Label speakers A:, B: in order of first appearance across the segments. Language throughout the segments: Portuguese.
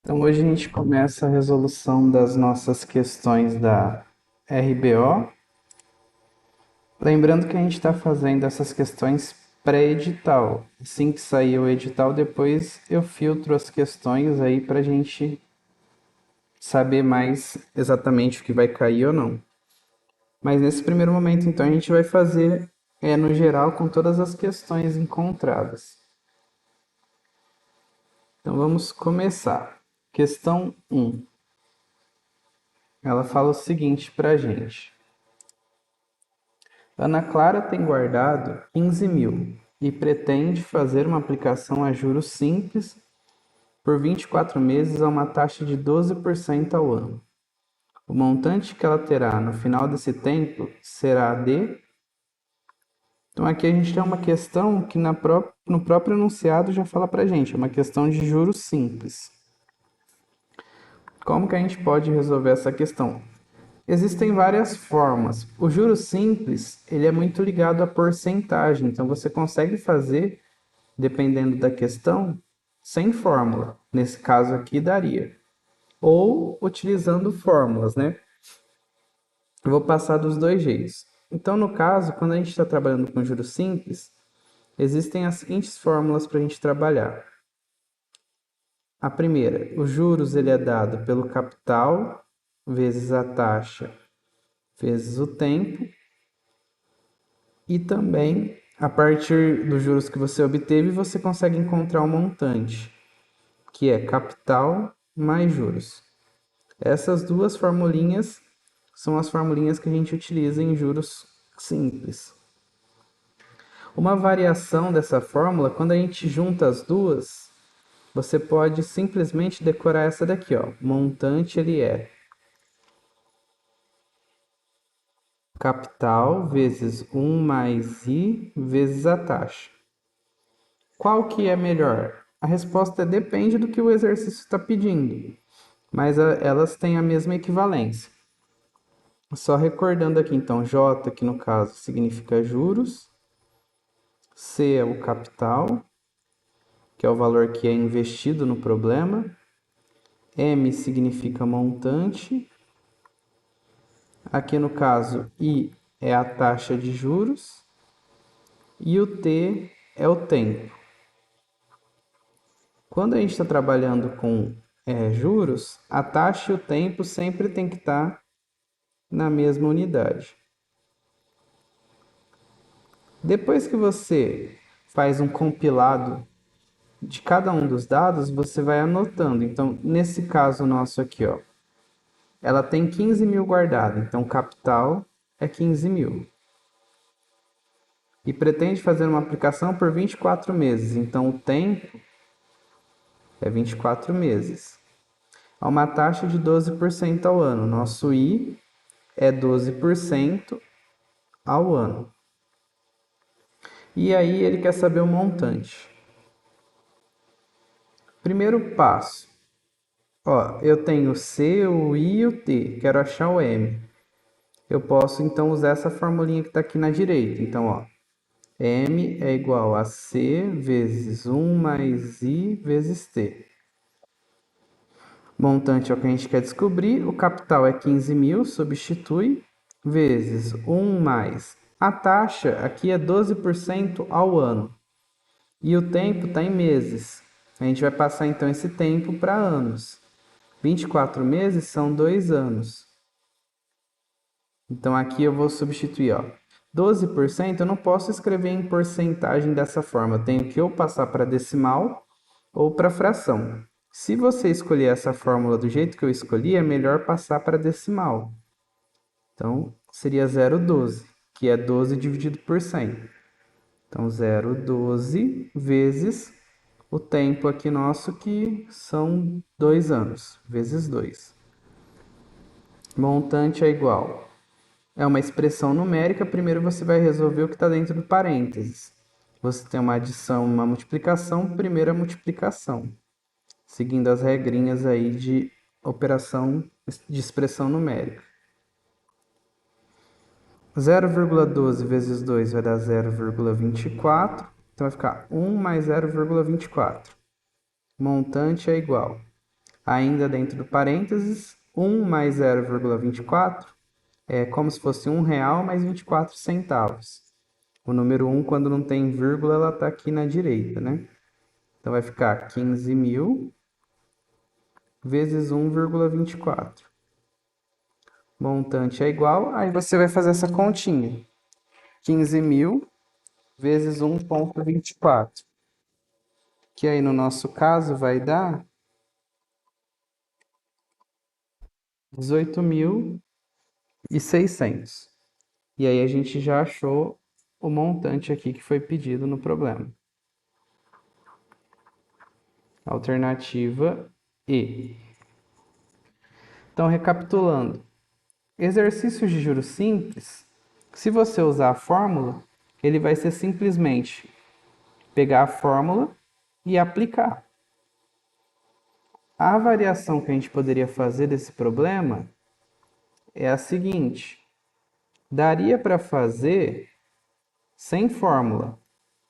A: Então, hoje a gente começa a resolução das nossas questões da RBO. Lembrando que a gente está fazendo essas questões pré-edital. Assim que sair o edital, depois eu filtro as questões aí para a gente saber mais exatamente o que vai cair ou não. Mas nesse primeiro momento, então, a gente vai fazer no geral com todas as questões encontradas. Então vamos começar. Questão 1. Ela fala o seguinte para a gente. Ana Clara tem guardado 15 mil e pretende fazer uma aplicação a juros simples por 24 meses a uma taxa de 12% ao ano. O montante que ela terá no final desse tempo será de. Então, aqui a gente tem uma questão que no próprio enunciado já fala para a gente, é uma questão de juros simples. Como que a gente pode resolver essa questão? Existem várias formas. O juros simples, ele é muito ligado à porcentagem, então você consegue fazer, dependendo da questão, sem fórmula. Nesse caso aqui daria. Ou utilizando fórmulas, né? Eu vou passar dos dois jeitos. Então, no caso, quando a gente está trabalhando com juros simples, existem as seguintes fórmulas para a gente trabalhar. A primeira, os juros ele é dado pelo capital vezes a taxa vezes o tempo. E também, a partir dos juros que você obteve, você consegue encontrar o montante, que é capital mais juros. Essas duas formulinhas são as formulinhas que a gente utiliza em juros simples. Uma variação dessa fórmula, quando a gente junta as duas, você pode simplesmente decorar essa daqui, ó. Montante ele é capital vezes 1 mais I vezes a taxa. Qual que é melhor? A resposta depende do que o exercício está pedindo, mas elas têm a mesma equivalência. Só recordando aqui, então, J, que no caso significa juros, C é o capital, que é o valor que é investido no problema, M significa montante, aqui no caso I é a taxa de juros e o T é o tempo. Quando a gente está trabalhando com juros, a taxa e o tempo sempre tem que estar na mesma unidade. Depois que você faz um compilado de cada um dos dados, você vai anotando. Então, nesse caso nosso aqui, ó, ela tem 15 mil guardado, então capital é 15 mil. E pretende fazer uma aplicação por 24 meses, então o tempo é 24 meses. A uma taxa de 12% ao ano. Nosso I é 12% ao ano. E aí ele quer saber o montante. Primeiro passo. Ó, eu tenho o C, o I e o T. Quero achar o M. Eu posso então usar essa formulinha que está aqui na direita. Então, ó, M é igual a C vezes 1 mais I vezes T. Montante é o que a gente quer descobrir. O capital é 15 mil, substitui, vezes 1 mais. A taxa aqui é 12% ao ano. E o tempo está em meses. A gente vai passar então esse tempo para anos. 24 meses são 2 anos. Então aqui eu vou substituir, ó. 12% eu não posso escrever em porcentagem dessa forma. Eu tenho que ou passar para decimal ou para fração. Se você escolher essa fórmula do jeito que eu escolhi, é melhor passar para decimal. Então seria 0,12, que é 12 dividido por 100. Então 0,12 vezes o tempo aqui nosso, que são 2 anos, vezes 2. Montante é igual. É uma expressão numérica, primeiro você vai resolver o que está dentro do parênteses. Você tem uma adição e uma multiplicação, primeiro a multiplicação, seguindo as regrinhas aí de operação de expressão numérica. 0,12 vezes 2 vai dar 0,24, então vai ficar 1 mais 0,24. Montante é igual. Ainda dentro do parênteses, 1 mais 0,24 é como se fosse R$ 1 mais 24 centavos. O número 1, quando não tem vírgula, ela está aqui na direita, né? Então vai ficar 15.000 vezes 1,24. Montante é igual, aí você vai fazer essa continha. 15.000 vezes 1,24. Que aí no nosso caso vai dar 18.600. E aí a gente já achou o montante aqui que foi pedido no problema. Alternativa E. Então, recapitulando. Exercícios de juros simples, se você usar a fórmula, ele vai ser simplesmente pegar a fórmula e aplicar. A variação que a gente poderia fazer desse problema é a seguinte: daria para fazer sem fórmula,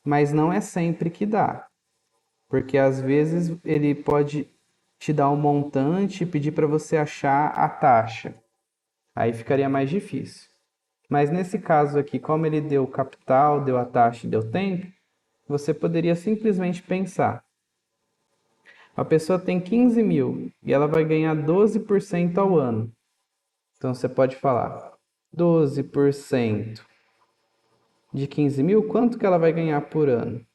A: mas não é sempre que dá, porque às vezes ele pode te dar um montante e pedir para você achar a taxa. Aí ficaria mais difícil. Mas nesse caso aqui, como ele deu o capital, deu a taxa e deu tempo, você poderia simplesmente pensar: a pessoa tem 15.000 e ela vai ganhar 12% ao ano. Então você pode falar 12% de 15.000, quanto que ela vai ganhar por ano?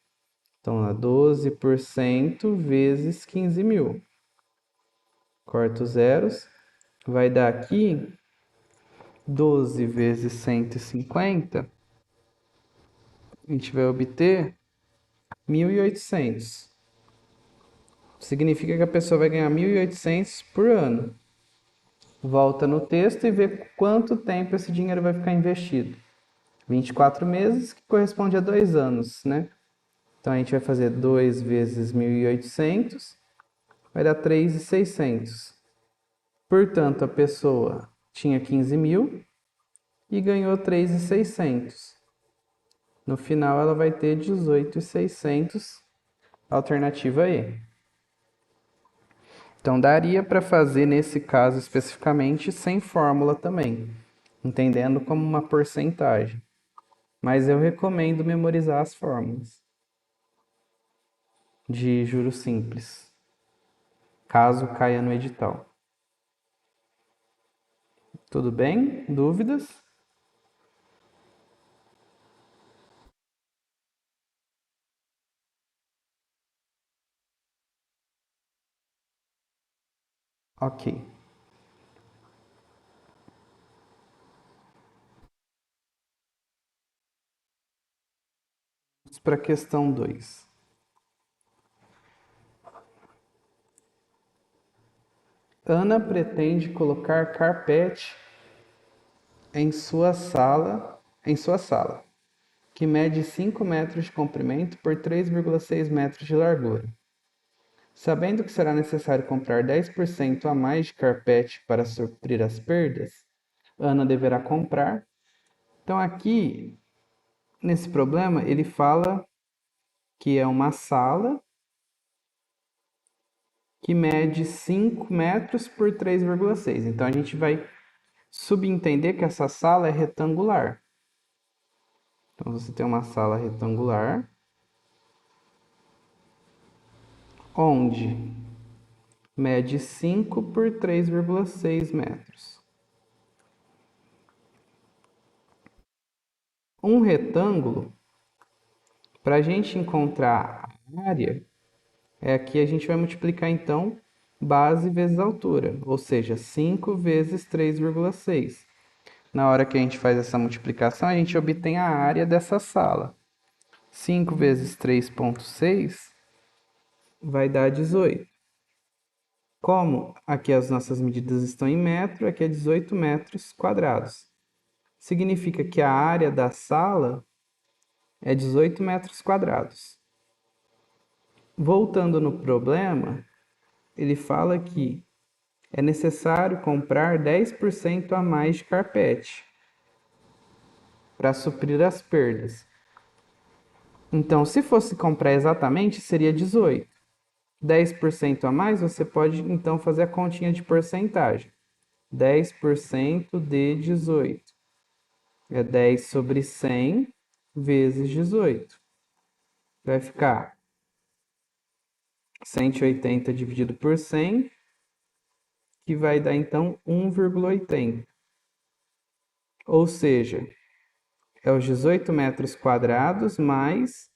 A: Então, 12% vezes 15.000. Corta os zeros. Vai dar aqui 12 vezes 150. A gente vai obter 1.800. Significa que a pessoa vai ganhar 1.800 por ano. Volta no texto e vê quanto tempo esse dinheiro vai ficar investido. 24 meses, que corresponde a 2 anos, né? Então, a gente vai fazer 2 vezes 1.800, vai dar 3.600. Portanto, a pessoa tinha 15.000 e ganhou 3.600. No final, ela vai ter 18.600, alternativa E. Então, daria para fazer, nesse caso especificamente, sem fórmula também, entendendo como uma porcentagem. Mas eu recomendo memorizar as fórmulas de juros simples, caso caia no edital. Tudo bem? Dúvidas? Ok. Vamos para a questão 2. Ana pretende colocar carpete em sua sala, que mede 5 metros de comprimento por 3,6 metros de largura. Sabendo que será necessário comprar 10% a mais de carpete para suprir as perdas, Ana deverá comprar. Então, aqui, nesse problema, ele fala que é uma sala que mede 5 metros por 3,6. Então, a gente vai subentender que essa sala é retangular. Então, você tem uma sala retangular, onde mede 5 por 3,6 metros. Um retângulo, para a gente encontrar a área, aqui a gente vai multiplicar então base vezes altura, ou seja, 5 vezes 3,6. Na hora que a gente faz essa multiplicação, a gente obtém a área dessa sala. 5 vezes 3,6 vai dar 18. Como aqui as nossas medidas estão em metro, aqui é 18 metros quadrados. Significa que a área da sala é 18 metros quadrados. Voltando no problema, ele fala que é necessário comprar 10% a mais de carpete para suprir as perdas. Então, se fosse comprar exatamente, seria 18. 10% a mais, você pode então fazer a continha de porcentagem. 10% de 18 é 10 sobre 100 vezes 18. Vai ficar 180 dividido por 100, que vai dar então 1,80. Ou seja, é os 18 metros quadrados mais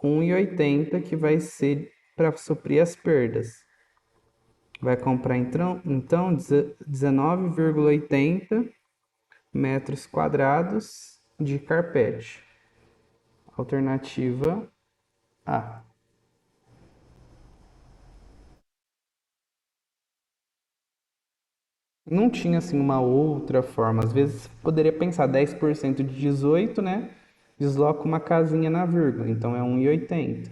A: 1,80 que vai ser para suprir as perdas. Vai comprar então 19,80 metros quadrados de carpete. Alternativa A. Não tinha assim uma outra forma. Às vezes poderia pensar 10% de 18, né? Desloca uma casinha na vírgula, então é 1,80.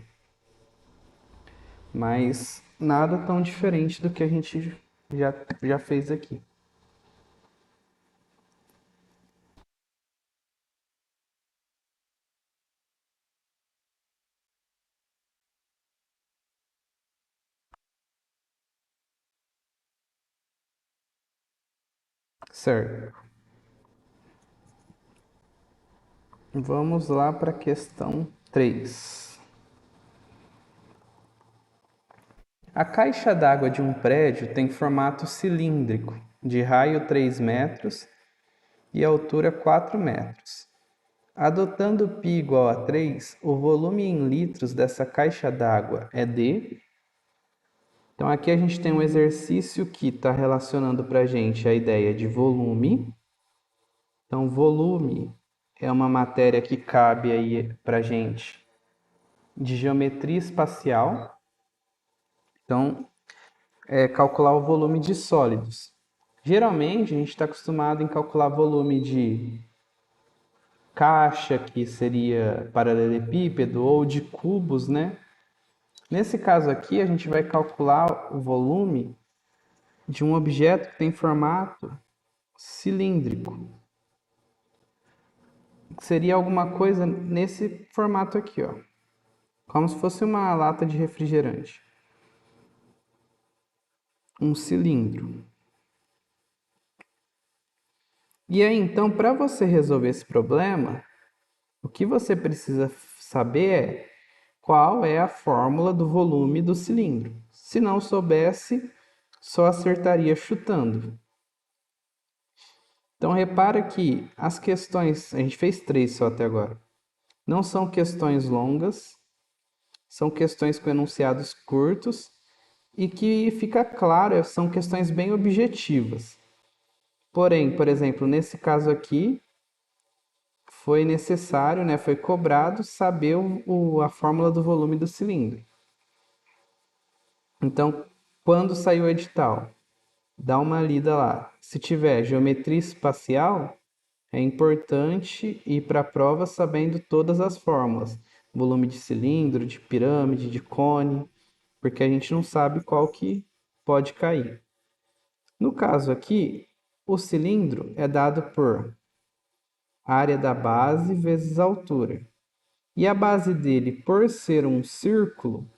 A: Mas nada tão diferente do que a gente já fez aqui. Certo. Vamos lá para a questão 3. A caixa d'água de um prédio tem formato cilíndrico, de raio 3 metros e altura 4 metros. Adotando π igual a 3, o volume em litros dessa caixa d'água é de... Então aqui a gente tem um exercício que está relacionando para a gente a ideia de volume. Então volume é uma matéria que cabe aí para a gente de geometria espacial. Então, calcular o volume de sólidos. Geralmente, a gente está acostumado em calcular volume de caixa, que seria paralelepípedo, ou de cubos, né? Nesse caso aqui, a gente vai calcular o volume de um objeto que tem formato cilíndrico. Seria alguma coisa nesse formato aqui, ó. Como se fosse uma lata de refrigerante. Um cilindro. E aí, então, para você resolver esse problema, o que você precisa saber é qual é a fórmula do volume do cilindro. Se não soubesse, só acertaria chutando. Então, repara que as questões, a gente fez 3 só até agora, não são questões longas, são questões com enunciados curtos e que fica claro, são questões bem objetivas. Porém, por exemplo, nesse caso aqui, foi necessário, né, foi cobrado saber a fórmula do volume do cilindro. Então, quando sair o edital, dá uma lida lá. Se tiver geometria espacial, é importante ir para a prova sabendo todas as fórmulas. Volume de cilindro, de pirâmide, de cone, porque a gente não sabe qual que pode cair. No caso aqui, o cilindro é dado por área da base vezes altura. E a base dele, por ser um círculo,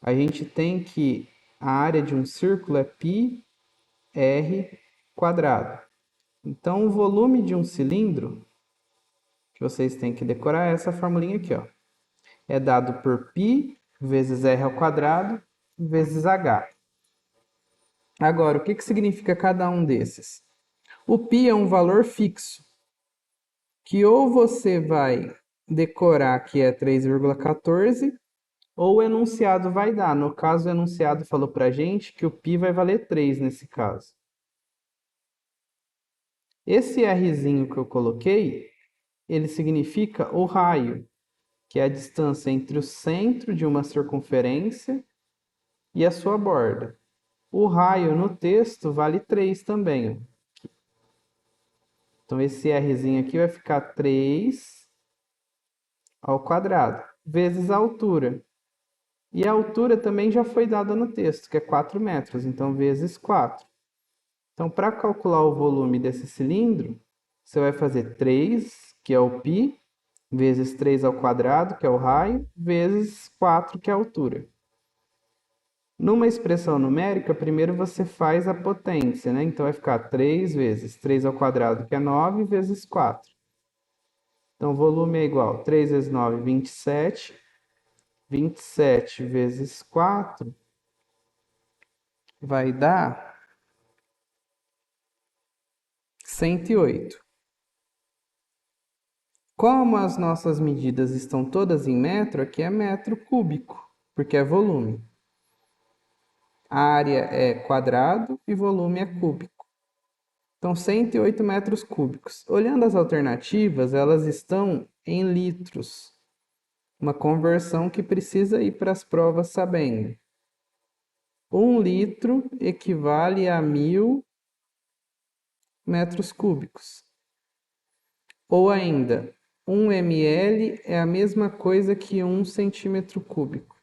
A: a gente tem que a área de um círculo é πr². Então, o volume de um cilindro, que vocês têm que decorar, é essa formulinha aqui, ó. É dado por π vezes r² vezes h. Agora, o que significa cada um desses? O π é um valor fixo, que ou você vai decorar que é 3,14, ou o enunciado vai dar. No caso, o enunciado falou para a gente que o π vai valer 3 nesse caso. Esse Rzinho que eu coloquei, ele significa o raio, que é a distância entre o centro de uma circunferência e a sua borda. O raio no texto vale 3 também. Então, esse Rzinho aqui vai ficar 3 ao quadrado, vezes a altura. E a altura também já foi dada no texto, que é 4 metros, então vezes 4. Então, para calcular o volume desse cilindro, você vai fazer 3, que é o π, vezes 3 ao quadrado, que é o raio, vezes 4, que é a altura. Numa expressão numérica, primeiro você faz a potência, né? Então vai ficar 3 vezes 3 ao quadrado, que é 9, vezes 4. Então, o volume é igual a 3 vezes 9, 27. 27 vezes 4 vai dar 108. Como as nossas medidas estão todas em metro, aqui é metro cúbico, porque é volume. A área é quadrado e volume é cúbico. Então, 108 metros cúbicos. Olhando as alternativas, elas estão em litros. Uma conversão que precisa ir para as provas sabendo. 1 litro equivale a 1000 metros cúbicos. Ou ainda, 1 ml é a mesma coisa que 1 centímetro cúbico.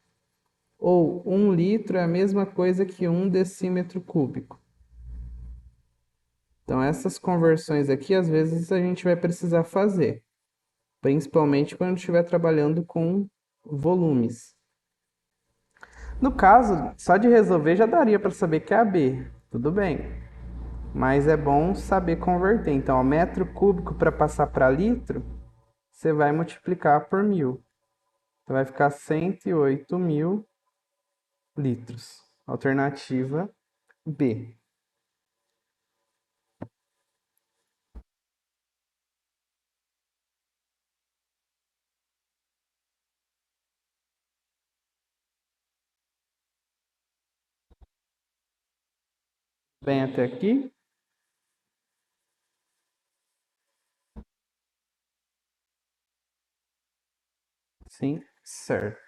A: Ou 1 litro é a mesma coisa que 1 decímetro cúbico. Então, essas conversões aqui, às vezes, a gente vai precisar fazer. Principalmente quando estiver trabalhando com volumes. No caso, só de resolver já daria para saber que é AB. Tudo bem. Mas é bom saber converter. Então, metro cúbico para passar para litro, você vai multiplicar por 1000. Então, vai ficar 108.000 litros. Alternativa B. Bem até aqui? Sim, certo.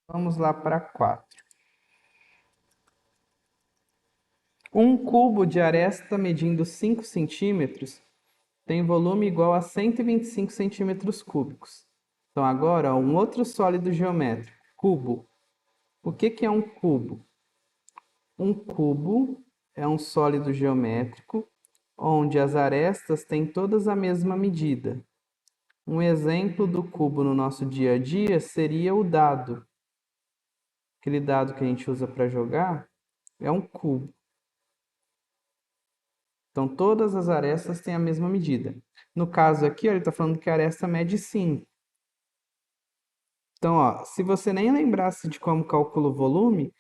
A: Vamos lá para 4. Um cubo de aresta medindo 5 centímetros tem volume igual a 125 centímetros cúbicos. Então, agora, um outro sólido geométrico, cubo. O que é um cubo? Um cubo é um sólido geométrico onde as arestas têm todas a mesma medida. Um exemplo do cubo no nosso dia a dia seria o dado. Aquele dado que a gente usa para jogar é um cubo. Então, todas as arestas têm a mesma medida. No caso aqui, ele está falando que a aresta mede 5. Então, ó, se você nem lembrasse de como calcula o volume,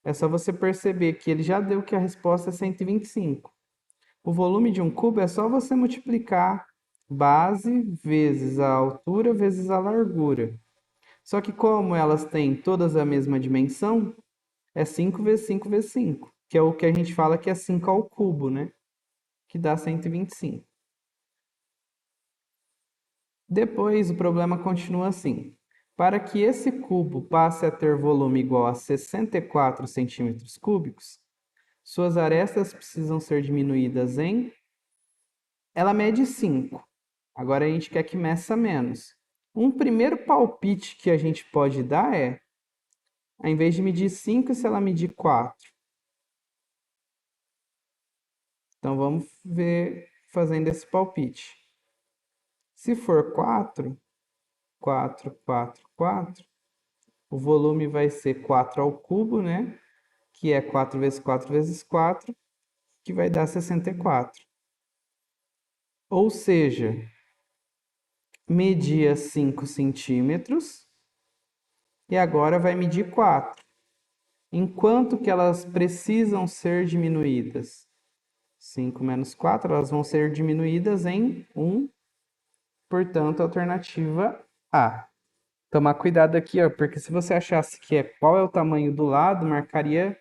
A: é só você perceber que ele já deu que a resposta é 125. O volume de um cubo é só você multiplicar base vezes a altura vezes a largura. Só que como elas têm todas a mesma dimensão, é 5 vezes 5 vezes 5, que é o que a gente fala que é 5 ao cubo, né? Que dá 125. Depois, o problema continua assim. Para que esse cubo passe a ter volume igual a 64 centímetros cúbicos, suas arestas precisam ser diminuídas em... Ela mede 5. Agora a gente quer que meça menos. Um primeiro palpite que a gente pode dar é, ao invés de medir 5, se ela medir 4. Então vamos ver fazendo esse palpite. Se for 4, 4, 4, 4, o volume vai ser 4 ao cubo, né? Que é 4 vezes 4 vezes 4, que vai dar 64. Ou seja, media 5 centímetros e agora vai medir 4. Enquanto que elas precisam ser diminuídas? 5 menos 4, elas vão ser diminuídas em 1, portanto, alternativa A. Tomar cuidado aqui, ó, porque se você achasse que é qual é o tamanho do lado, marcaria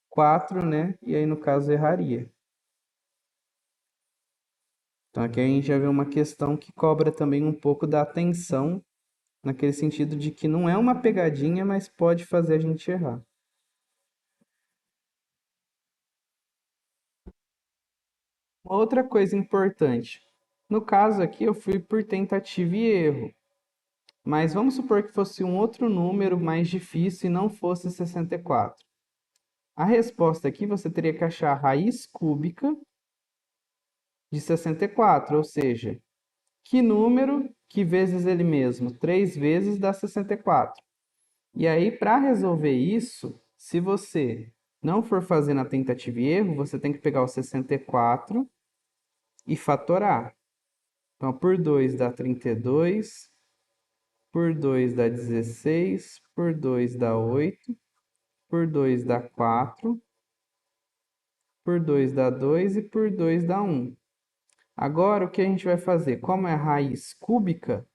A: 4, né? E aí, no caso, erraria. Então, aqui a gente já vê uma questão que cobra também um pouco da atenção, naquele sentido de que não é uma pegadinha, mas pode fazer a gente errar. Outra coisa importante. No caso aqui, eu fui por tentativa e erro. Mas vamos supor que fosse um outro número mais difícil e não fosse 64. A resposta aqui você teria que achar a raiz cúbica de 64, ou seja, que número que vezes ele mesmo? 3 vezes dá 64. E aí, para resolver isso, se você não for fazer na tentativa e erro, você tem que pegar o 64 e fatorar. Então, por 2 dá 32, por 2 dá 16, por 2 dá 8, por 2 dá 4, por 2 dá 2 e por 2 dá 1. Agora, o que a gente vai fazer? Como é raiz cúbica,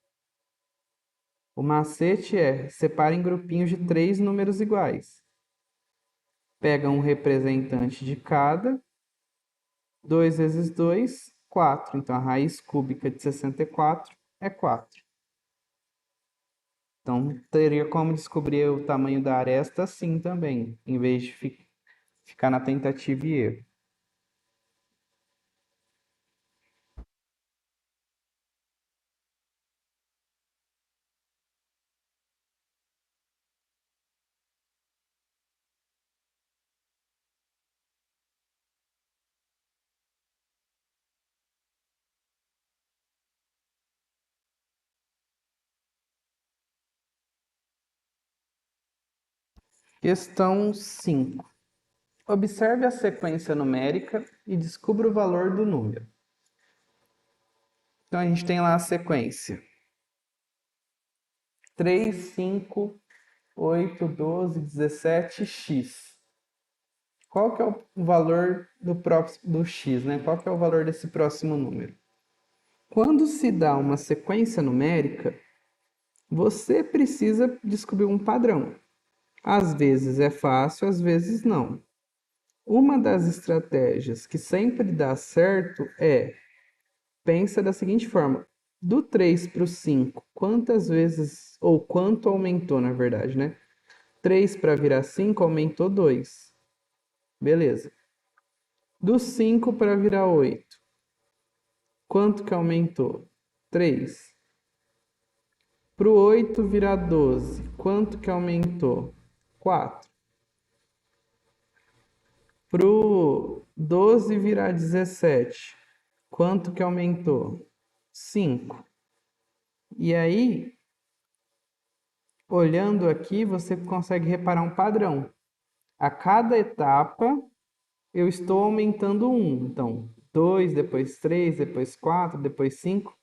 A: o macete é separa em grupinhos de 3 números iguais. Pega um representante de cada, 2 vezes 2, 4. Então, a raiz cúbica de 64 é 4. Então, teria como descobrir o tamanho da aresta assim também, em vez de ficar na tentativa e erro. Questão 5. Observe a sequência numérica e descubra o valor do número. Então, a gente tem lá a sequência 3, 5, 8, 12, 17, x. Qual que é o valor do x, né? Qual que é o valor desse próximo número? Quando se dá uma sequência numérica, você precisa descobrir um padrão. Às vezes é fácil, às vezes não. Uma das estratégias que sempre dá certo é, pensa da seguinte forma, do 3 para o 5, quantas vezes, ou quanto aumentou na verdade, né? 3 para virar 5 aumentou 2. Beleza. Do 5 para virar 8, quanto que aumentou? 3. Para o 8 virar 12, quanto que aumentou? 4. Para o 12 virar 17, quanto que aumentou? 5. E aí, olhando aqui, você consegue reparar um padrão. A cada etapa, eu estou aumentando 1. Então, 2, depois 3, depois 4, depois 5.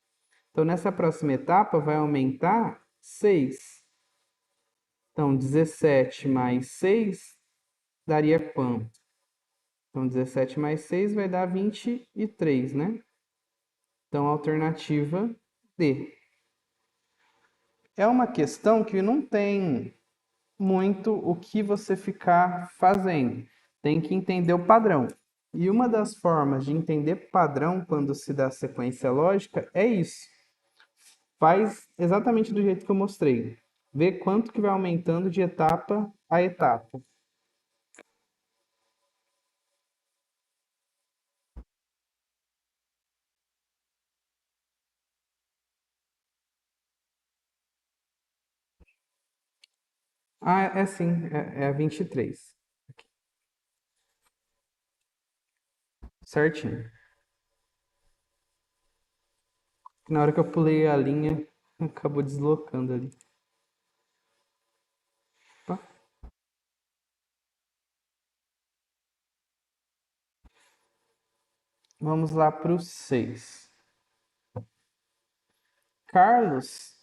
A: Então, nessa próxima etapa, vai aumentar 6. Então, 17 mais 6 daria quanto? Então, 17 mais 6 vai dar 23, né? Então, alternativa D. É uma questão que não tem muito o que você ficar fazendo. Tem que entender o padrão. E uma das formas de entender padrão quando se dá sequência lógica é isso. Faz exatamente do jeito que eu mostrei. Vê quanto que vai aumentando de etapa a etapa. Ah, é sim, é a 23. Certinho. Na hora que eu pulei a linha, acabou deslocando ali. Opa. Vamos lá para o 6. Carlos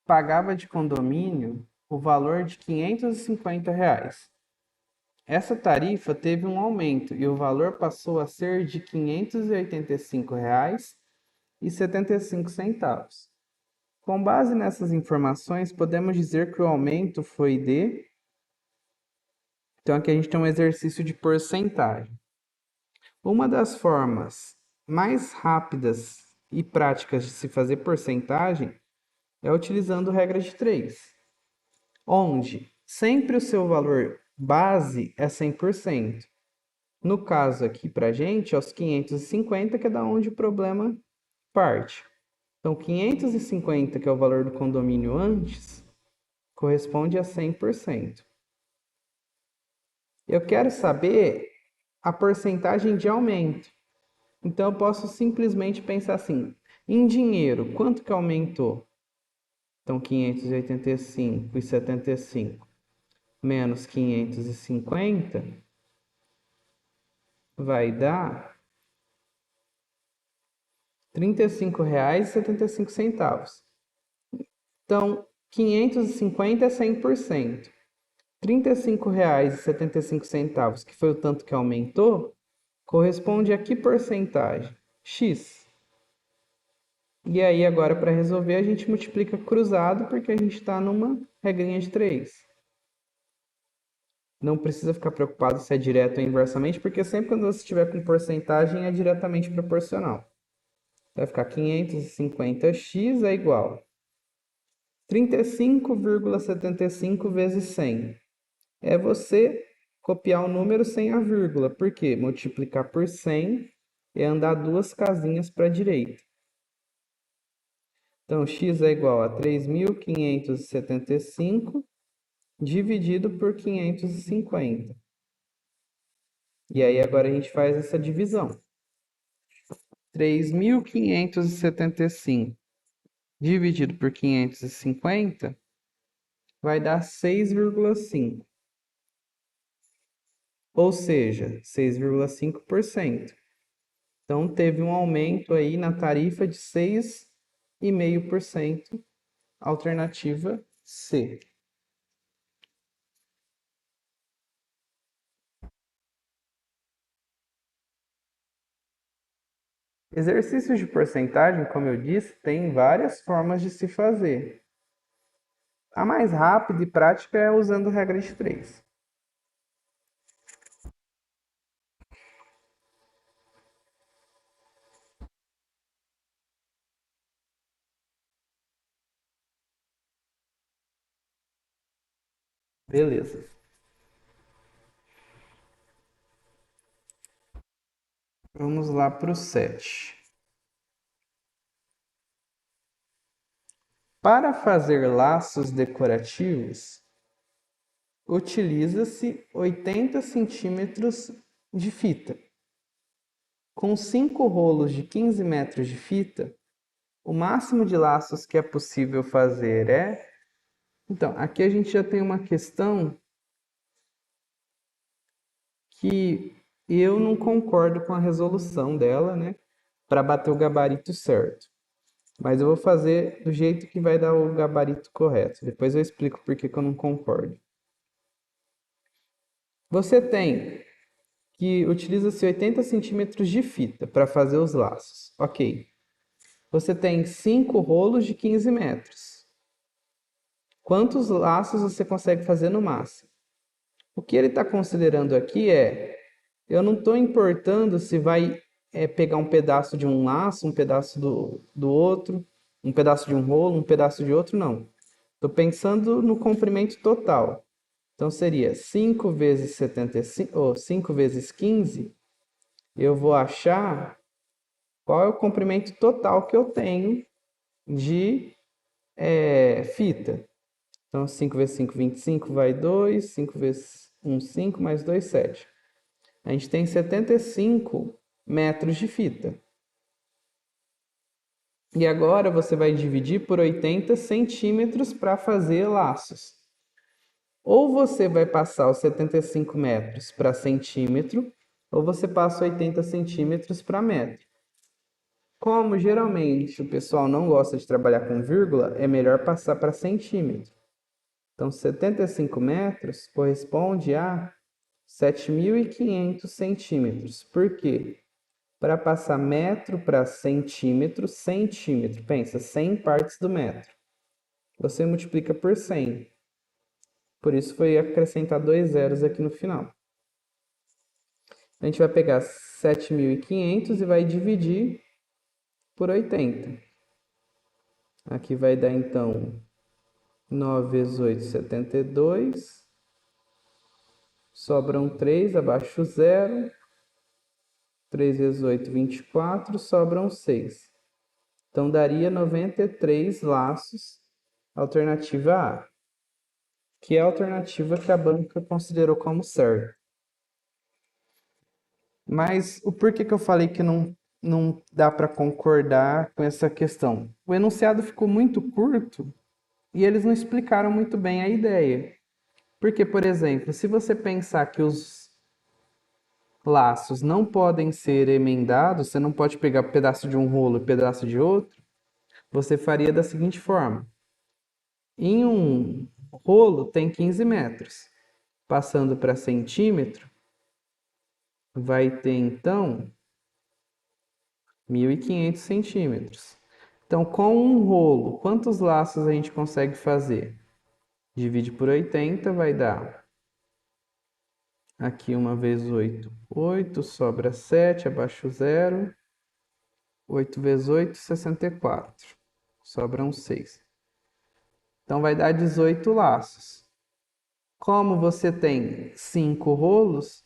A: pagava de condomínio o valor de R$ 550. Essa tarifa teve um aumento e o valor passou a ser de R$ 585,75. Com base nessas informações, podemos dizer que o aumento foi de... Então, aqui a gente tem um exercício de porcentagem. Uma das formas mais rápidas e práticas de se fazer porcentagem é utilizando regra de 3, onde sempre o seu valor base é 100%. No caso aqui para a gente, é os 550, que é da onde o problema parte. Então, 550, que é o valor do condomínio antes, corresponde a 100%. Eu quero saber a porcentagem de aumento. Então, eu posso simplesmente pensar assim, em dinheiro, quanto que aumentou? Então, 585,75 menos 550 vai dar R$ 35,75. Então, 550 é 100%. R$ 35,75, que foi o tanto que aumentou, corresponde a que porcentagem? X. E aí, agora, para resolver, a gente multiplica cruzado, porque a gente está numa regrinha de 3. Não precisa ficar preocupado se é direto ou inversamente, porque sempre quando você estiver com porcentagem é diretamente proporcional. Vai ficar 550x é igual a 35,75 vezes 100. É você copiar o número sem a vírgula. Por quê? Multiplicar por 100 é andar duas casinhas para a direita. Então, x é igual a 3.575 dividido por 550. E aí agora a gente faz essa divisão. 3.575 dividido por 550 vai dar 6,5. Ou seja, 6,5%. Então, teve um aumento aí na tarifa de 6,5%, alternativa C. Exercícios de porcentagem, como eu disse, tem várias formas de se fazer. A mais rápida e prática é usando regra de 3. Beleza. Vamos lá para o 7. Para fazer laços decorativos, utiliza-se 80 centímetros de fita. Com 5 rolos de 15 metros de fita, o máximo de laços que é possível fazer é... Então, aqui a gente já tem uma questão que eu não concordo com a resolução dela, né? Para bater o gabarito certo. Mas eu vou fazer do jeito que vai dar o gabarito correto. Depois eu explico por que eu não concordo. Você tem que utiliza-se 80 centímetros de fita para fazer os laços. Ok. Você tem 5 rolos de 15 metros. Quantos laços você consegue fazer no máximo? O que ele está considerando aqui é, eu não estou importando se vai pegar um pedaço de um laço, um pedaço do outro, um pedaço de um rolo, um pedaço de outro, não. Estou pensando no comprimento total. Então, seria 5 vezes 75, ou 5 vezes 15, eu vou achar qual é o comprimento total que eu tenho de fita. Então, 5 vezes 5, 25, vai 2. 5 vezes 1, 5, mais 2, 7. A gente tem 75 metros de fita. E agora você vai dividir por 80 centímetros para fazer laços. Ou você vai passar os 75 metros para centímetro, ou você passa 80 centímetros para metro. Como geralmente o pessoal não gosta de trabalhar com vírgula, é melhor passar para centímetro. Então, 75 metros corresponde a 7.500 centímetros. Por quê? Para passar metro para centímetro, pensa, 100 partes do metro. Você multiplica por 100. Por isso foi acrescentar 2 zeros aqui no final. A gente vai pegar 7.500 e vai dividir por 80. Aqui vai dar, então, 9 vezes 8, 72. Sobram 3, abaixo 0. 3 vezes 8, 24. Sobram 6. Então, daria 93 laços, alternativa A, que é a alternativa que a banca considerou como certa. Mas o porquê que eu falei que não dá para concordar com essa questão? O enunciado ficou muito curto e eles não explicaram muito bem a ideia. Porque, por exemplo, se você pensar que os laços não podem ser emendados, você não pode pegar pedaço de um rolo e pedaço de outro, você faria da seguinte forma: em um rolo tem 15 metros, passando para centímetro, vai ter então 1.500 centímetros. Então, com um rolo, quantos laços a gente consegue fazer? Divide por 80, vai dar aqui 1 vezes 8, 8, sobra 7, abaixo 0. 8 vezes 8, 64. Sobram 6. Então vai dar 18 laços. Como você tem 5 rolos,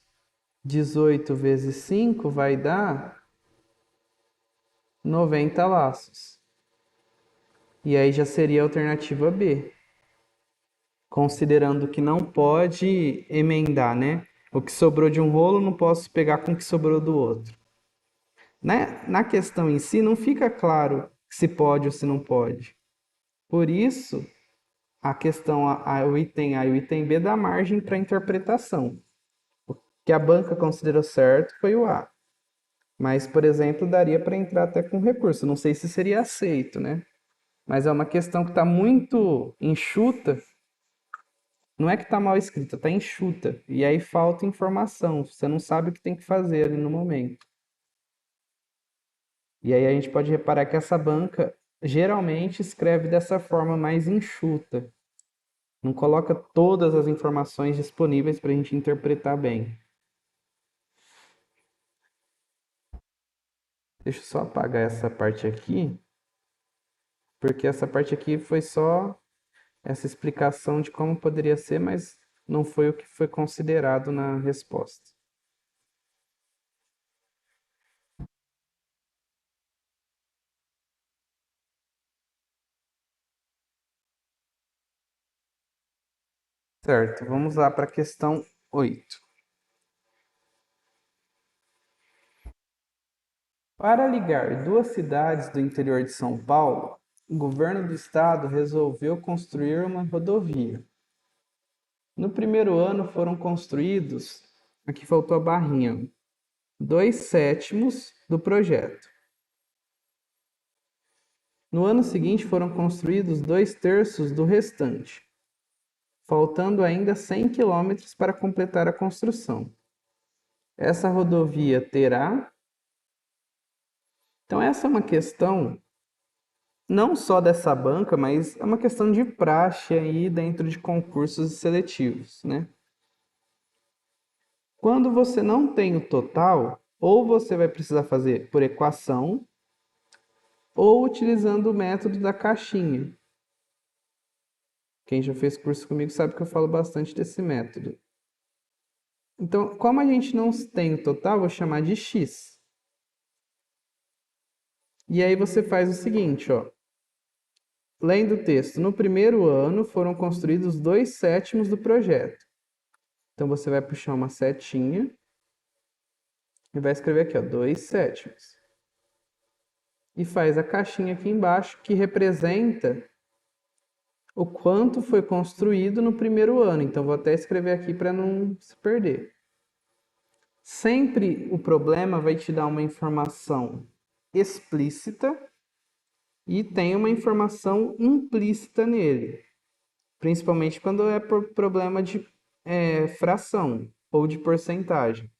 A: 18 vezes 5 vai dar 90 laços. E aí já seria a alternativa B. Considerando que não pode emendar, né? O que sobrou de um rolo não posso pegar com o que sobrou do outro. Na questão em si, não fica claro se pode ou se não pode. Por isso, a questão, o item A e o item B dá margem para interpretação. O que a banca considerou certo foi o A. Mas, por exemplo, daria para entrar até com recurso. Não sei se seria aceito, né? Mas é uma questão que está muito enxuta. Não é que está mal escrita, está enxuta. E aí falta informação. Você não sabe o que tem que fazer ali no momento. E aí a gente pode reparar que essa banca geralmente escreve dessa forma mais enxuta. Não coloca todas as informações disponíveis para a gente interpretar bem. Deixa eu só apagar essa parte aqui, porque essa parte aqui foi só essa explicação de como poderia ser, mas não foi o que foi considerado na resposta. Certo, vamos lá para a questão 8. Para ligar duas cidades do interior de São Paulo, o governo do estado resolveu construir uma rodovia. No primeiro ano foram construídos, aqui faltou a barrinha, 2/7 do projeto. No ano seguinte foram construídos 2/3 do restante, faltando ainda 100 quilômetros para completar a construção. Essa rodovia terá. Então, essa é uma questão não só dessa banca, mas é uma questão de praxe aí dentro de concursos seletivos, né? Quando você não tem o total, ou você vai precisar fazer por equação, ou utilizando o método da caixinha. Quem já fez curso comigo sabe que eu falo bastante desse método. Então, como a gente não tem o total, vou chamar de x. E aí você faz o seguinte, ó. Lendo o texto, no primeiro ano foram construídos 2/7 do projeto. Então você vai puxar uma setinha e vai escrever aqui, ó, 2/7. E faz a caixinha aqui embaixo que representa o quanto foi construído no primeiro ano. Então vou até escrever aqui para não se perder. Sempre o problema vai te dar uma informação explícita e tem uma informação implícita nele, principalmente quando é por problema de fração ou de porcentagem.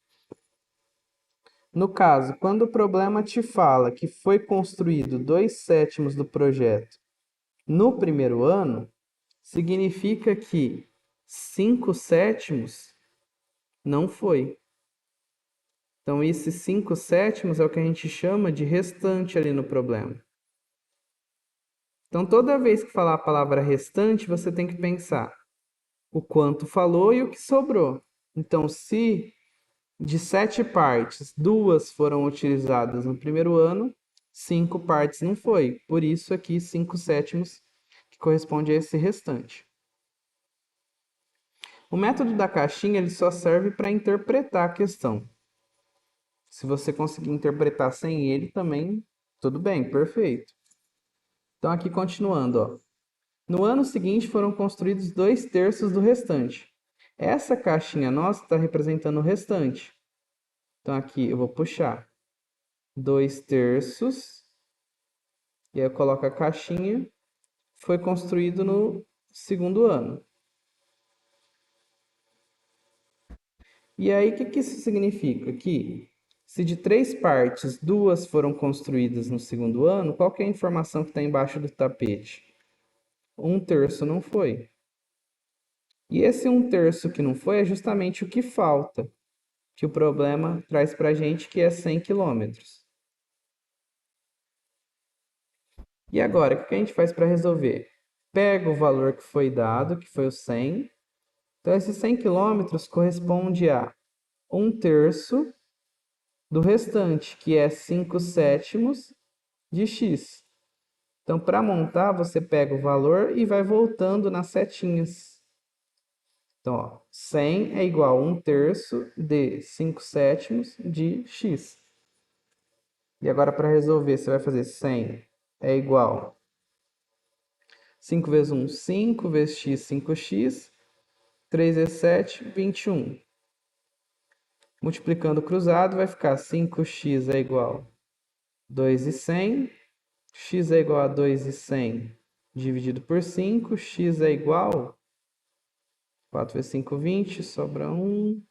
A: No caso, quando o problema te fala que foi construído 2/7 do projeto no primeiro ano, significa que 5/7 não foi. Então, esses 5/7 é o que a gente chama de restante ali no problema. Então, toda vez que falar a palavra restante, você tem que pensar o quanto falou e o que sobrou. Então, se de 7 partes, 2 foram utilizadas no primeiro ano, 5 partes não foi. Por isso aqui 5/7 que corresponde a esse restante. O método da caixinha ele só serve para interpretar a questão. Se você conseguir interpretar sem ele também, tudo bem, perfeito. Então aqui continuando, ó. No ano seguinte foram construídos 2/3 do restante. Essa caixinha nossa está representando o restante. Então aqui eu vou puxar 2/3, e aí eu coloco a caixinha, foi construído no segundo ano. E aí, o que isso significa? Que se de 3 partes, 2 foram construídas no segundo ano, qual que é a informação que está embaixo do tapete? 1/3 não foi. E esse 1/3 que não foi é justamente o que falta, que o problema traz para a gente, que é 100 quilômetros. E agora, o que a gente faz para resolver? Pega o valor que foi dado, que foi o 100. Então, esses 100 quilômetros corresponde a 1/3 do restante, que é 5/7 de x. Então, para montar, você pega o valor e vai voltando nas setinhas. Então, ó, 100 é igual a 1/3 de 5/7 de x. E agora, para resolver, você vai fazer 100 é igual 5 vezes 1, 5 vezes x, 5x. 3 vezes 7, 21. Multiplicando cruzado, vai ficar 5x é igual a 2,100. X é igual a 2,100 dividido por 5. X é igual a 4 vezes 5, 20. Sobra 1.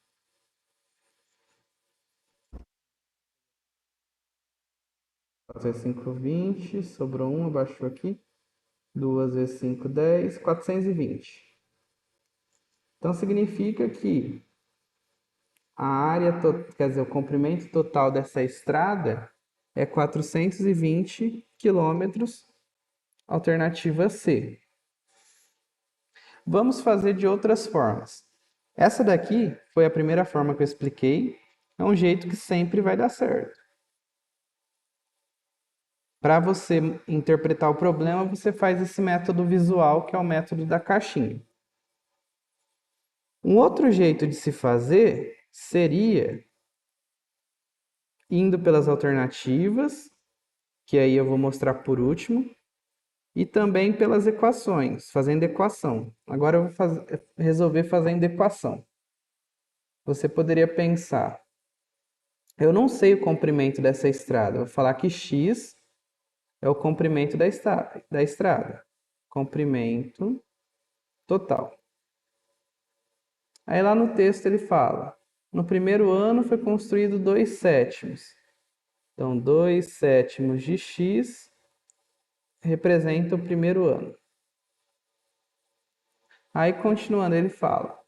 A: 4 vezes 5, 20. Sobrou 1, abaixou aqui. 2 vezes 5, 10. 420. Então, significa que a área, quer dizer, o comprimento total dessa estrada é 420 quilômetros, alternativa C. Vamos fazer de outras formas. Essa daqui foi a primeira forma que eu expliquei. É um jeito que sempre vai dar certo. Para você interpretar o problema, você faz esse método visual, que é o método da caixinha. Um outro jeito de se fazer seria indo pelas alternativas, que aí eu vou mostrar por último, e também pelas equações, fazendo equação. Agora eu vou resolver fazendo equação. Você poderia pensar, eu não sei o comprimento dessa estrada, vou falar que x é o comprimento da estrada. Comprimento total. Aí lá no texto ele fala, no primeiro ano foi construído 2/7. Então, 2/7 de x representa o primeiro ano. Aí, continuando, ele fala,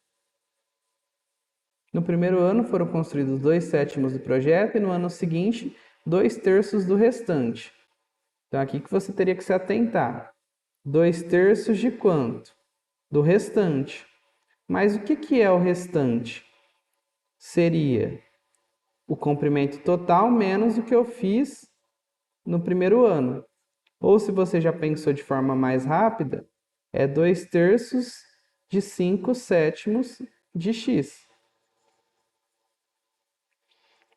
A: no primeiro ano foram construídos 2/7 do projeto e no ano seguinte, 2/3 do restante. Então, aqui que você teria que se atentar. 2/3 de quanto? Do restante. Mas o que é o restante? Seria o comprimento total menos o que eu fiz no primeiro ano. Ou se você já pensou de forma mais rápida, é 2/3 de 5/7 de x.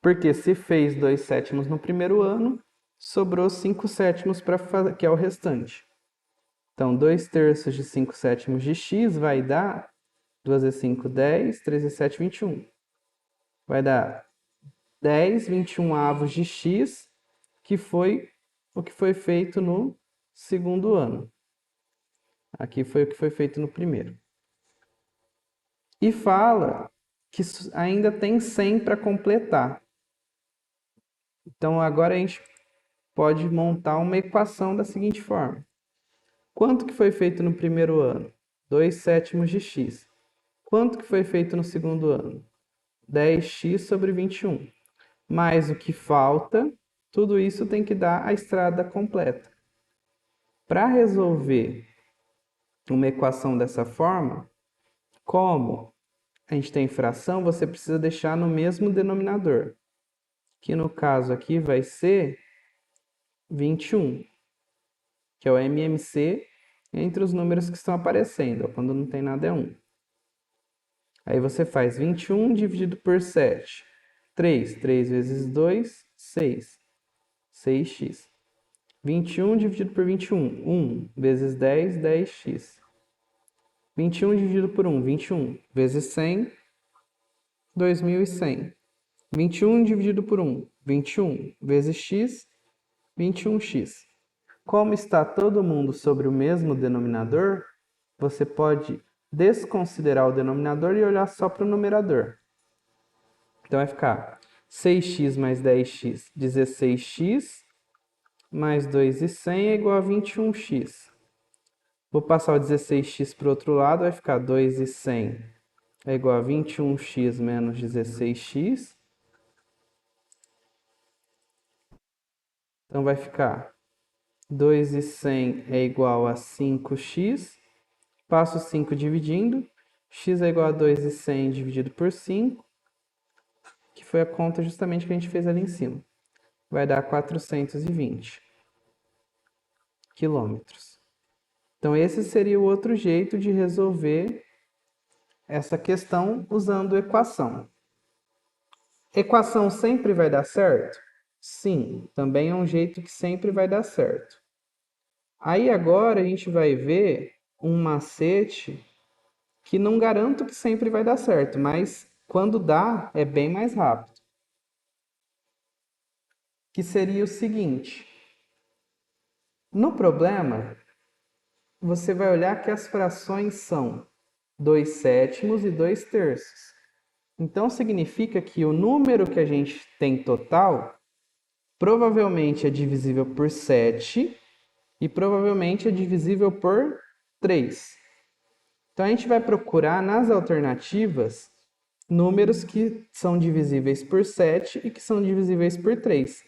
A: Porque se fez 2/7 no primeiro ano, sobrou 5/7 para fazer, que é o restante. Então, 2/3 de 5/7 de x vai dar 2 vezes 5, 10, 3 vezes 7, 21. Vai dar 10, 21 avos de x, que foi o que foi feito no segundo ano. Aqui foi o que foi feito no primeiro. E fala que ainda tem 100 para completar. Então, agora a gente pode montar uma equação da seguinte forma. Quanto que foi feito no primeiro ano? 2/7 de x. Quanto que foi feito no segundo ano? 10x sobre 21. Mais o que falta, tudo isso tem que dar a estrada completa. Para resolver uma equação dessa forma, como a gente tem fração, você precisa deixar no mesmo denominador, que no caso aqui vai ser 21, que é o MMC entre os números que estão aparecendo. Quando não tem nada é 1. Aí você faz 21 dividido por 7. 3 vezes 2, 6. 6x. 21 dividido por 21, 1 vezes 10, 10x. 21 dividido por 1, 21 vezes 100, 2100. 21 dividido por 1, 21 vezes x, 21x. Como está todo mundo sobre o mesmo denominador, você pode desconsiderar o denominador e olhar só para o numerador. Então vai ficar 6x mais 10x, 16x, mais 2,100 é igual a 21x. Vou passar o 16x para o outro lado, vai ficar 2,100 é igual a 21x menos 16x. Então vai ficar 2,100 é igual a 5x. Passo 5 dividindo. X é igual a 2,100 dividido por 5, que foi a conta justamente que a gente fez ali em cima. Vai dar 420 quilômetros. Então esse seria o outro jeito de resolver essa questão usando equação. Equação sempre vai dar certo? Sim, também é um jeito que sempre vai dar certo. Aí agora a gente vai ver um macete que não garanto que sempre vai dar certo, mas quando dá é bem mais rápido. Que seria o seguinte: no problema, você vai olhar que as frações são 2/7 e 2/3. Então significa que o número que a gente tem total provavelmente é divisível por 7 e provavelmente é divisível por 3. Então a gente vai procurar nas alternativas números que são divisíveis por 7 e que são divisíveis por 3.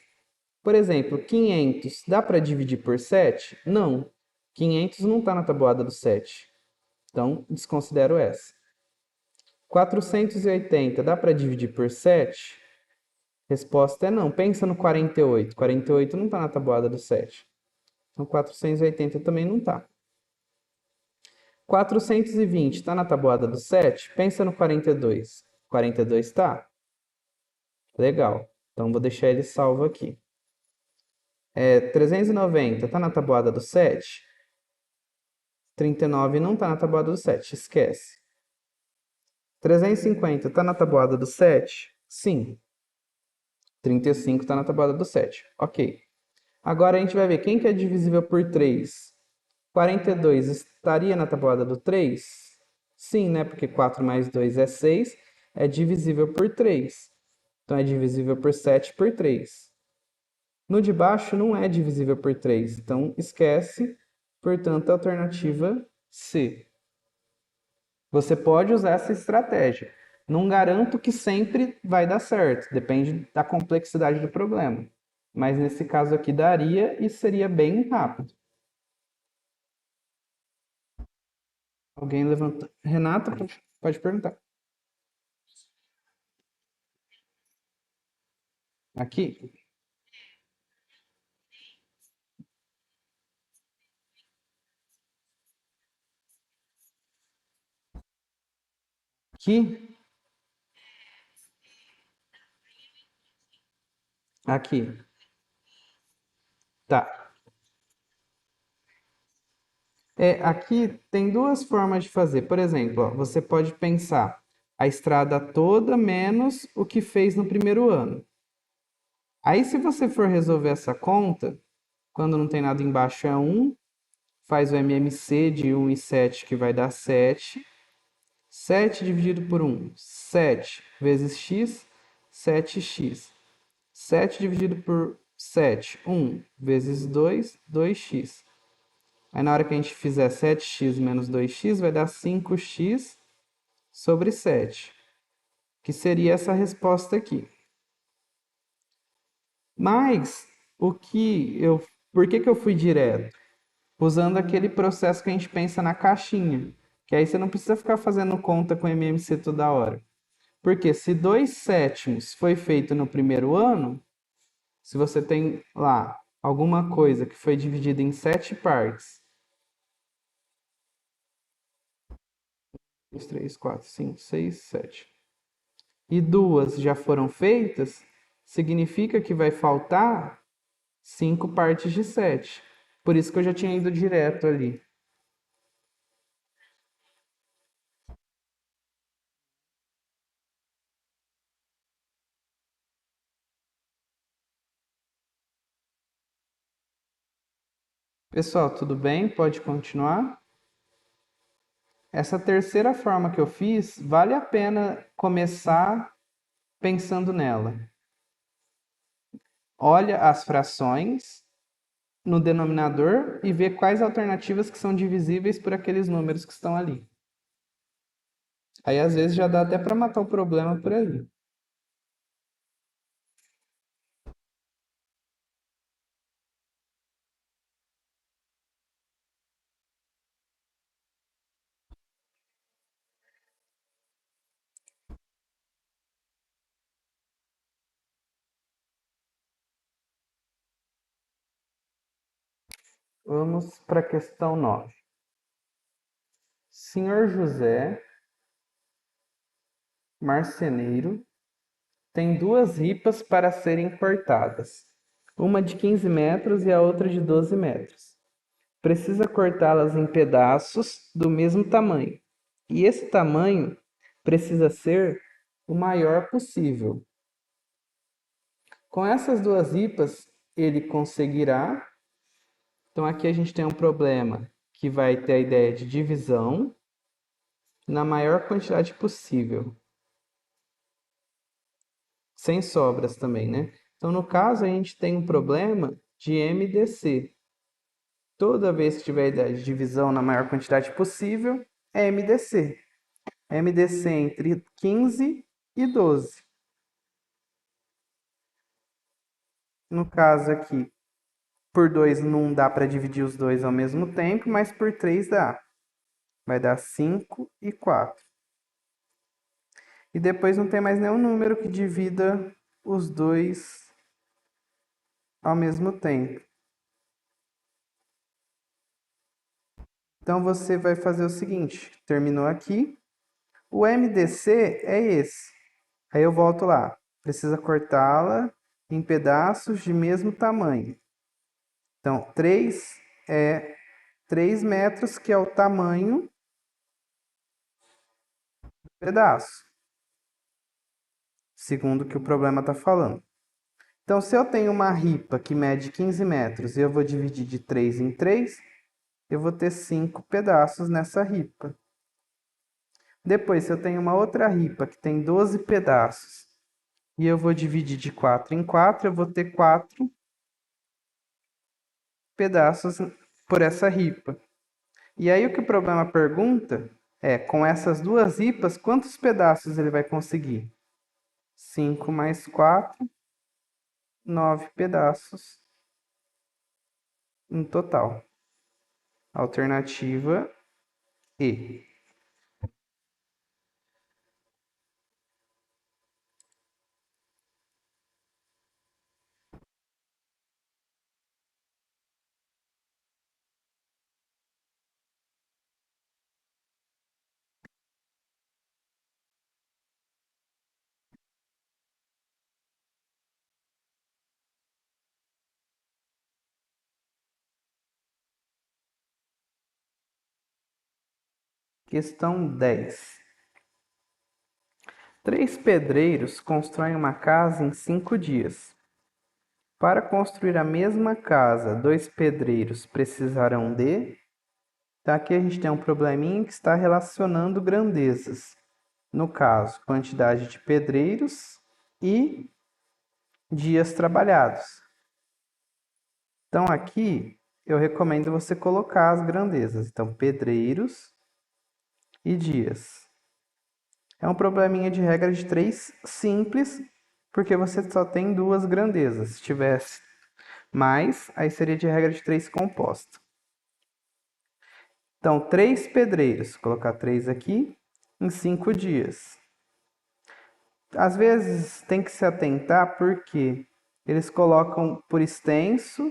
A: Por exemplo, 500 dá para dividir por 7? Não. 500 não está na tabuada do 7. Então, desconsidero essa. 480 dá para dividir por 7? Resposta é não. Pensa no 48. 48 não está na tabuada do 7. Então, 480 também não está. 420 está na tabuada do 7? Pensa no 42. 42 está? Legal. Então, vou deixar ele salvo aqui. 390 está na tabuada do 7? 39 não está na tabuada do 7, esquece. 350 está na tabuada do 7? Sim. 35 está na tabuada do 7. Ok. Agora a gente vai ver quem que é divisível por 3. 42 estaria na tabuada do 3? Sim, né? Porque 4 mais 2 é 6. É divisível por 3. Então é divisível por 7 por 3. No de baixo não é divisível por 3. Então esquece. Portanto, a alternativa C. Você pode usar essa estratégia. Não garanto que sempre vai dar certo, depende da complexidade do problema. Mas nesse caso aqui daria e seria bem rápido. Alguém levanta? Renata, pode perguntar. Aqui? Aqui? Aqui. Tá. Aqui tem duas formas de fazer. Por exemplo, ó, você pode pensar a estrada toda menos o que fez no primeiro ano. Aí, se você for resolver essa conta, quando não tem nada embaixo é 1, faz o MMC de 1 e 7, que vai dar 7. 7 dividido por 1, 7 vezes x, 7x. 7 dividido por 7, 1 vezes 2, 2x. Aí na hora que a gente fizer 7x menos 2x, vai dar 5x sobre 7, que seria essa resposta aqui. Mas, por que eu fui direto? Usando aquele processo que a gente pensa na caixinha, que aí você não precisa ficar fazendo conta com MMC toda hora. Porque se 2/7 foi feito no primeiro ano, se você tem lá alguma coisa que foi dividida em 7 partes, 2, 3, 4, 5, 6, 7, e duas já foram feitas, significa que vai faltar 5 partes de 7. Por isso que eu já tinha ido direto ali. Pessoal, tudo bem? Pode continuar? Essa terceira forma que eu fiz, vale a pena começar pensando nela. Olha as frações no denominador e vê quais alternativas que são divisíveis por aqueles números que estão ali. Aí às vezes já dá até para matar o problema por aí. Vamos para a questão 9. Senhor José, marceneiro, tem duas ripas para serem cortadas, uma de 15 metros e a outra de 12 metros. Precisa cortá-las em pedaços do mesmo tamanho, e esse tamanho precisa ser o maior possível. Com essas duas ripas, ele conseguirá. Então, aqui a gente tem um problema que vai ter a ideia de divisão na maior quantidade possível, sem sobras também, né? Então, no caso, a gente tem um problema de MDC. Toda vez que tiver a ideia de divisão na maior quantidade possível, é MDC. MDC entre 15 e 12. No caso aqui, por 2 não dá para dividir os dois ao mesmo tempo, mas por 3 dá. Vai dar 5 e 4. E depois não tem mais nenhum número que divida os dois ao mesmo tempo. Então você vai fazer o seguinte, terminou aqui. O MDC é esse. Aí eu volto lá. Precisa cortá-la em pedaços de mesmo tamanho. Então, 3 é 3 metros, que é o tamanho do pedaço, segundo o que o problema está falando. Então, se eu tenho uma ripa que mede 15 metros e eu vou dividir de 3 em 3, eu vou ter 5 pedaços nessa ripa. Depois, se eu tenho uma outra ripa que tem 12 pedaços e eu vou dividir de 4 em 4, eu vou ter 4 pedaços por essa ripa. E aí o que o problema pergunta é, com essas duas ripas, quantos pedaços ele vai conseguir? 5 mais 4, 9 pedaços em total. Alternativa E. Questão 10. 3 pedreiros constroem uma casa em 5 dias. Para construir a mesma casa, 2 pedreiros precisarão de... Então, aqui a gente tem um probleminha que está relacionando grandezas. No caso, quantidade de pedreiros e dias trabalhados. Então, aqui eu recomendo você colocar as grandezas. Então, pedreiros e dias. É um probleminha de regra de 3 simples, porque você só tem duas grandezas. Se tivesse mais, aí seria de regra de 3 composta. Então, 3 pedreiros, vou colocar 3 aqui, em 5 dias. Às vezes tem que se atentar porque eles colocam por extenso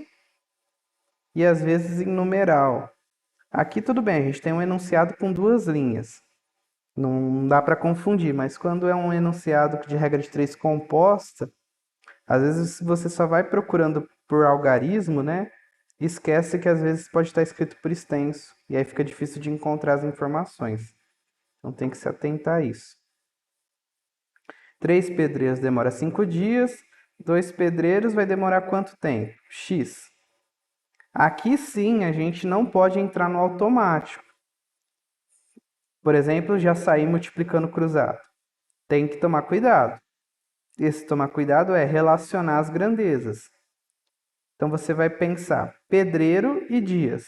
A: e às vezes em numeral. Aqui tudo bem, a gente tem um enunciado com duas linhas. Não dá para confundir, mas quando é um enunciado de regra de 3 composta, às vezes você só vai procurando por algarismo, né? Esquece que às vezes pode estar escrito por extenso, e aí fica difícil de encontrar as informações. Então tem que se atentar a isso. 3 pedreiros demora 5 dias, 2 pedreiros vai demorar quanto tempo? X. Aqui sim a gente não pode entrar no automático. Por exemplo, já sair multiplicando cruzado. Tem que tomar cuidado. Esse tomar cuidado é relacionar as grandezas. Então você vai pensar pedreiro e dias.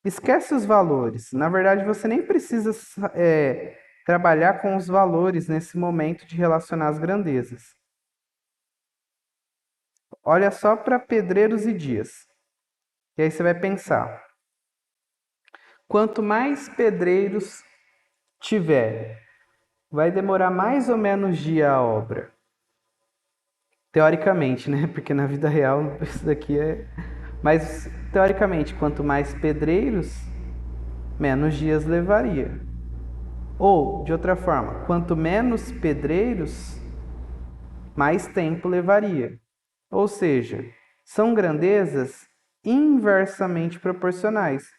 A: Esquece os valores. Na verdade, você nem precisa trabalhar com os valores nesse momento de relacionar as grandezas. Olha só para pedreiros e dias. E aí você vai pensar: quanto mais pedreiros tiver, vai demorar mais ou menos dia a obra? Teoricamente, né? Porque na vida real isso daqui é. Mas teoricamente, quanto mais pedreiros, menos dias levaria. Ou, de outra forma, quanto menos pedreiros, mais tempo levaria. Ou seja, são grandezas inversamente proporcionais.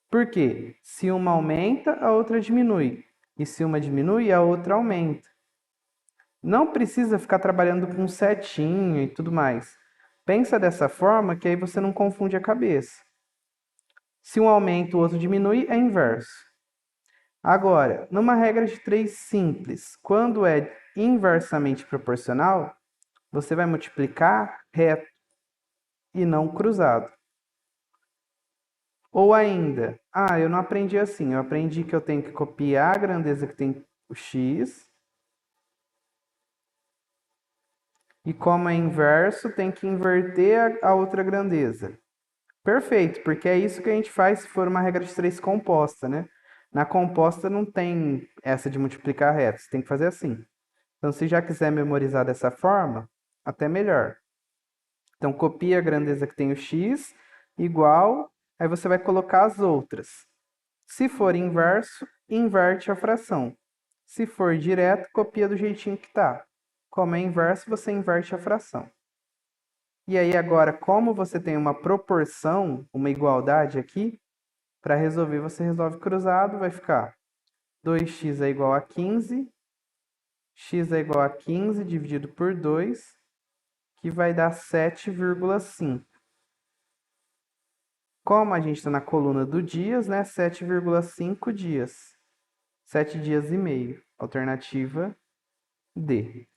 A: Por quê? Se uma aumenta, a outra diminui. E se uma diminui, a outra aumenta. Não precisa ficar trabalhando com setinho e tudo mais. Pensa dessa forma que aí você não confunde a cabeça. Se um aumenta, o outro diminui, é inverso. Agora, numa regra de 3 simples, quando é inversamente proporcional, você vai multiplicar reto e não cruzado. Ou ainda, eu não aprendi assim, eu aprendi que eu tenho que copiar a grandeza que tem o x, e como é inverso, tem que inverter a outra grandeza. Perfeito, porque é isso que a gente faz se for uma regra de 3 composta, né? Na composta não tem essa de multiplicar retos, tem que fazer assim. Então, se já quiser memorizar dessa forma, até melhor. Então, copia a grandeza que tem o x, igual, aí você vai colocar as outras. Se for inverso, inverte a fração. Se for direto, copia do jeitinho que está. Como é inverso, você inverte a fração. E aí agora, como você tem uma proporção, uma igualdade aqui, para resolver você resolve cruzado, vai ficar 2x é igual a 15, x é igual a 15 dividido por 2, que vai dar 7,5. Como a gente está na coluna do dias, né? 7,5 dias. 7 dias e meio. Alternativa D.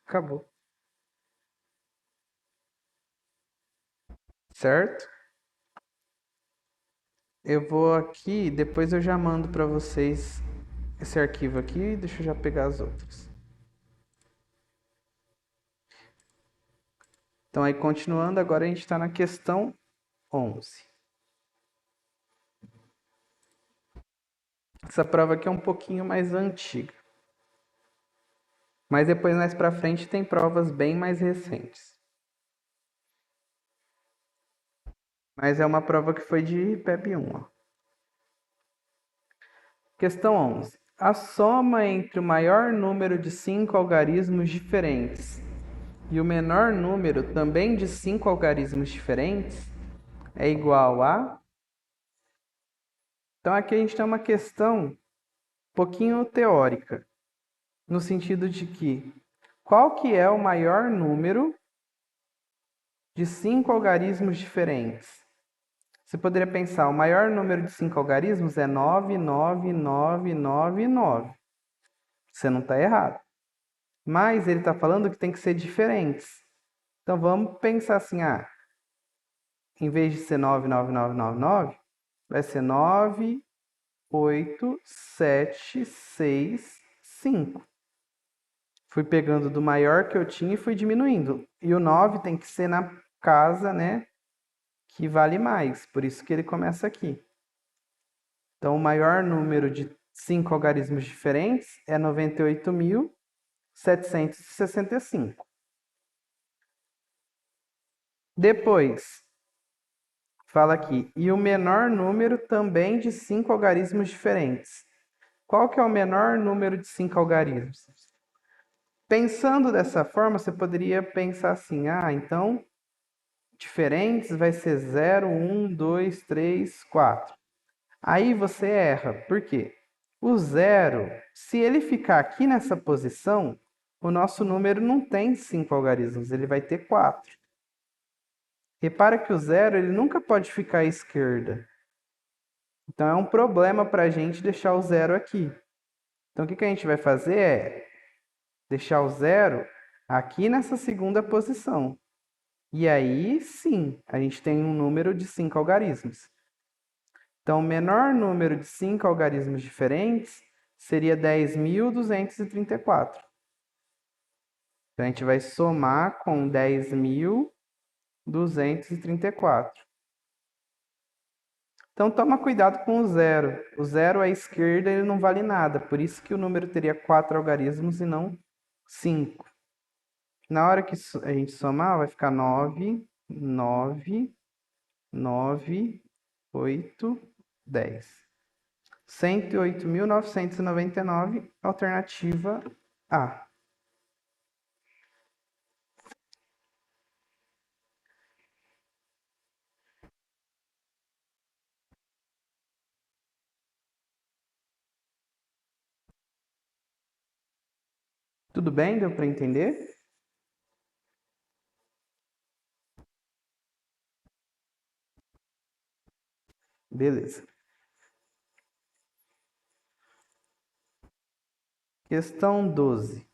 A: Acabou. Certo? Eu vou aqui, depois eu já mando para vocês esse arquivo aqui, deixa eu já pegar as outras. Então aí continuando, agora a gente está na questão 11. Essa prova aqui é um pouquinho mais antiga. Mas depois mais para frente tem provas bem mais recentes. Mas é uma prova que foi de PEB 1, ó. Questão 11. A soma entre o maior número de 5 algarismos diferentes e o menor número também de 5 algarismos diferentes é igual a... Então aqui a gente tem uma questão um pouquinho teórica, no sentido de que qual que é o maior número de 5 algarismos diferentes? Você poderia pensar, o maior número de 5 algarismos é 9, 9, 9, 9, 9. Você não está errado. Mas ele está falando que tem que ser diferentes. Então vamos pensar assim, em vez de ser 9, 9, 9, 9, 9, vai ser 9, 8, 7, 6, 5. Fui pegando do maior que eu tinha e fui diminuindo. E o 9 tem que ser na casa, né, que vale mais. Por isso que ele começa aqui. Então, o maior número de 5 algarismos diferentes é 98.765. Depois, fala aqui, e o menor número também de 5 algarismos diferentes. Qual que é o menor número de 5 algarismos? Pensando dessa forma, você poderia pensar assim, então, diferentes vai ser 0, 1, 2, 3, 4. Aí você erra, por quê? O zero, se ele ficar aqui nessa posição, o nosso número não tem 5 algarismos, ele vai ter 4. Repara que o zero ele nunca pode ficar à esquerda. Então é um problema para a gente deixar o zero aqui. Então o que a gente vai fazer é deixar o zero aqui nessa segunda posição. E aí sim, a gente tem um número de 5 algarismos. Então, o menor número de 5 algarismos diferentes seria 10.234. Então, a gente vai somar com 10.234. Então, toma cuidado com o zero. O zero à esquerda ele não vale nada, por isso que o número teria 4 algarismos e não 5. Na hora que a gente somar, vai ficar 9, 9, 9, 8, 10. 108.999, alternativa A. Tudo bem? Deu para entender? Beleza. Questão 12.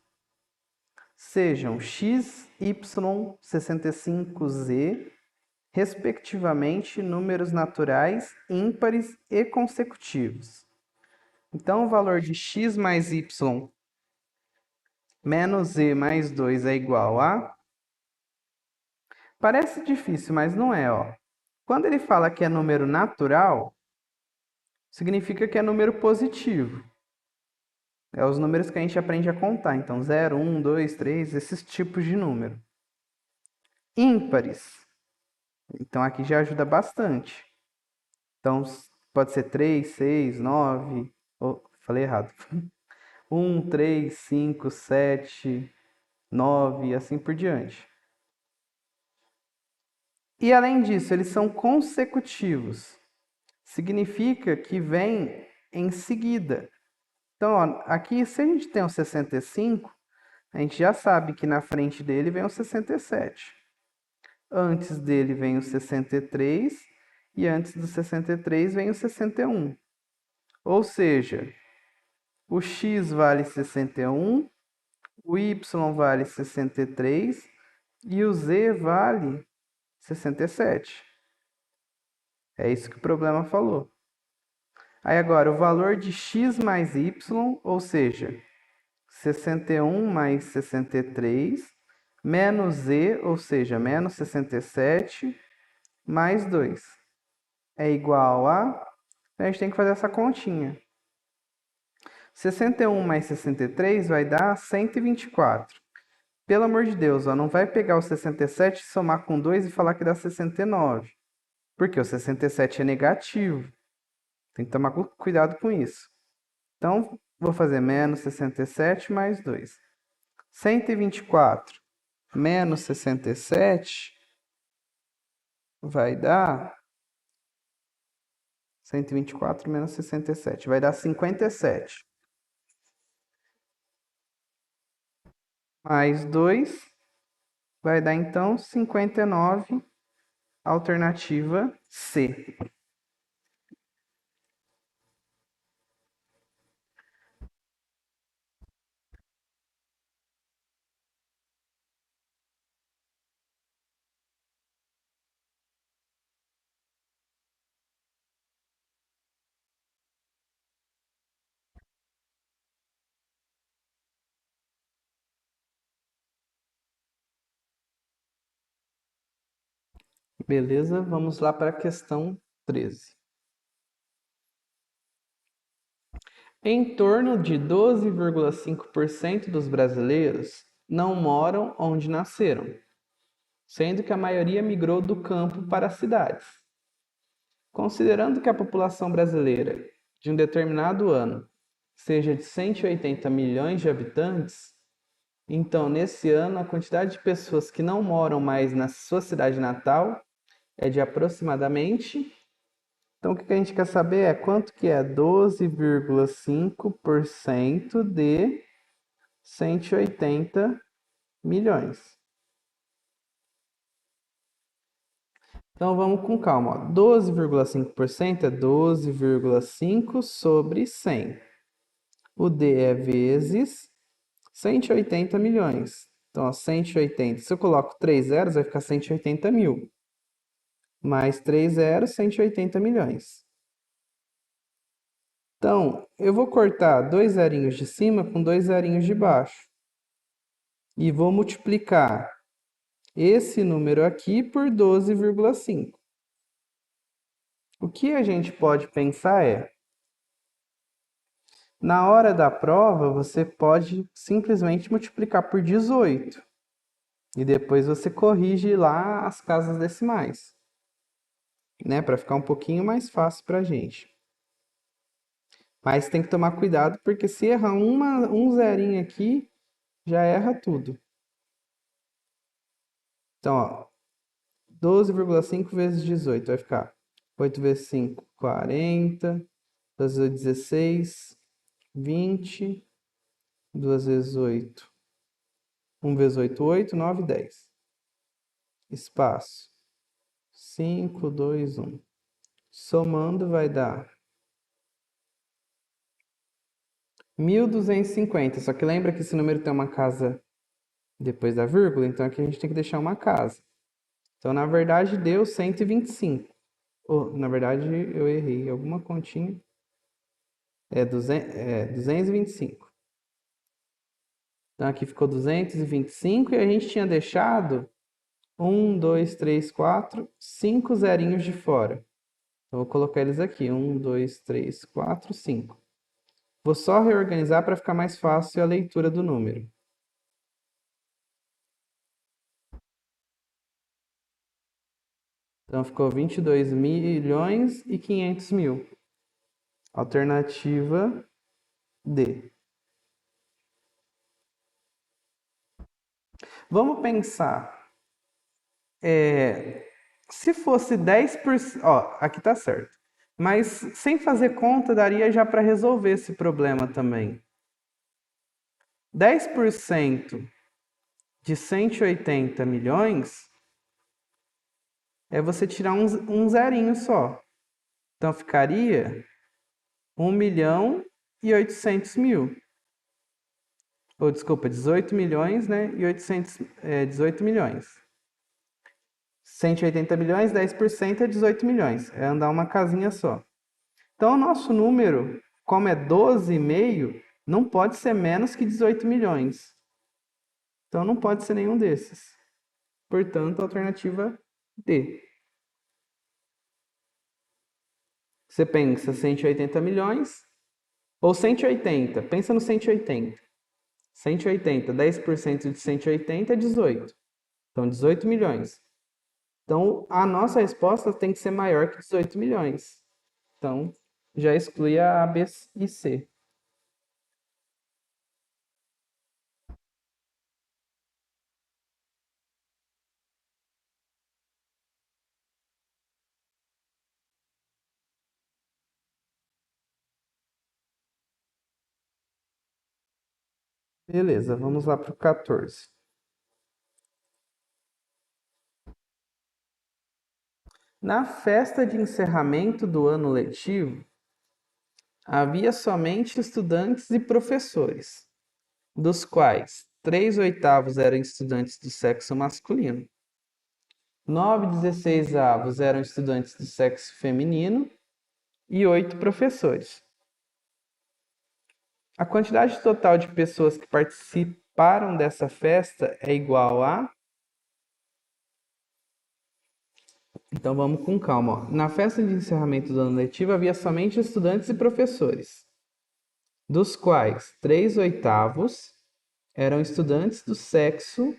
A: Sejam x, y, 65z, respectivamente, números naturais, ímpares e consecutivos. Então, o valor de x mais y menos z mais 2 é igual a... Parece difícil, mas não é, ó. Quando ele fala que é número natural, significa que é número positivo. É os números que a gente aprende a contar. Então, 0, 1, 2, 3, esses tipos de número. Ímpares. Então, aqui já ajuda bastante. Então, pode ser 3, 6, 9. Oh, falei errado. 1, 3, 5, 7, 9 e assim por diante. E além disso, eles são consecutivos. Significa que vem em seguida. Então, ó, aqui, se a gente tem o 65, a gente já sabe que na frente dele vem o 67. Antes dele vem o 63 e antes do 63 vem o 61. Ou seja, o x vale 61, o y vale 63 e o z vale 67. É isso que o problema falou. Aí agora, o valor de x mais y, ou seja, 61 mais 63, menos z, ou seja, menos 67, mais 2. É igual a... A gente tem que fazer essa continha. 61 mais 63 vai dar 124. Pelo amor de Deus, ó, não vai pegar o 67, somar com 2 e falar que dá 69. Porque o 67 é negativo. Tem que tomar cuidado com isso. Então, vou fazer menos 67 mais 2. 124 menos 67 vai dar 124 menos 67 vai dar 57. Mais 2 vai dar então 59, alternativa C. Beleza? Vamos lá para a questão 13. Em torno de 12,5% dos brasileiros não moram onde nasceram, sendo que a maioria migrou do campo para as cidades. Considerando que a população brasileira de um determinado ano seja de 180 milhões de habitantes, então nesse ano a quantidade de pessoas que não moram mais na sua cidade natal é de aproximadamente. Então o que a gente quer saber é quanto que é 12,5% de 180 milhões. Então vamos com calma. 12,5% é 12,5 sobre 100. O D é vezes 180 milhões. Então, ó, 180. Se eu coloco 3 zeros, vai ficar 180 mil. Mais 3 zeros, 180 milhões. Então, eu vou cortar 2 zerinhos de cima com 2 zerinhos de baixo. E vou multiplicar esse número aqui por 12,5. O que a gente pode pensar é, na hora da prova, você pode simplesmente multiplicar por 18. E depois você corrige lá as casas decimais, né? Para ficar um pouquinho mais fácil para a gente. Mas tem que tomar cuidado, porque se errar um zerinho aqui, já erra tudo. Então, ó, 12,5 vezes 18 vai ficar 8 vezes 5, 40. 2 vezes 8, 16. 20. 2 vezes 8. 1 vezes 8, 8. 9, 10. Espaço. 5, 2, 1. Somando vai dar 1.250. Só que lembra que esse número tem uma casa depois da vírgula, então aqui a gente tem que deixar uma casa. Então, na verdade, deu 125. Oh, na verdade, eu errei alguma continha. É 225. Então, aqui ficou 225 e a gente tinha deixado 1, 2, 3, 4, 5 zerinhos de fora. Então, vou colocar eles aqui. 1, 2, 3, 4, 5. Vou só reorganizar para ficar mais fácil a leitura do número. Então, ficou 22 milhões e 500 mil. Alternativa D. Vamos pensar. Se fosse 10%. Ó, aqui tá certo. Mas sem fazer conta, daria já para resolver esse problema também. 10% de 180 milhões é você tirar um zerinho só. Então ficaria 1 milhão e 800 mil. Ou desculpa, 18 milhões, né? E 18 milhões. 180 milhões, 10% é 18 milhões. É andar uma casinha só. Então o nosso número, como é 12,5, não pode ser menos que 18 milhões. Então não pode ser nenhum desses. Portanto, a alternativa D. Você pensa 180 milhões ou 180. Pensa no 180. 180, 10% de 180 é 18. Então, 18 milhões. Então, a nossa resposta tem que ser maior que 18 milhões. Então, já exclui a B e C. Beleza, vamos lá para o 14. Na festa de encerramento do ano letivo, havia somente estudantes e professores, dos quais 3/8 eram estudantes do sexo masculino, 9/16 eram estudantes do sexo feminino e 8 professores. A quantidade total de pessoas que participaram dessa festa é igual a... Então vamos com calma. Ó. Na festa de encerramento do ano letivo havia somente estudantes e professores. dos quais 3/8 eram estudantes do sexo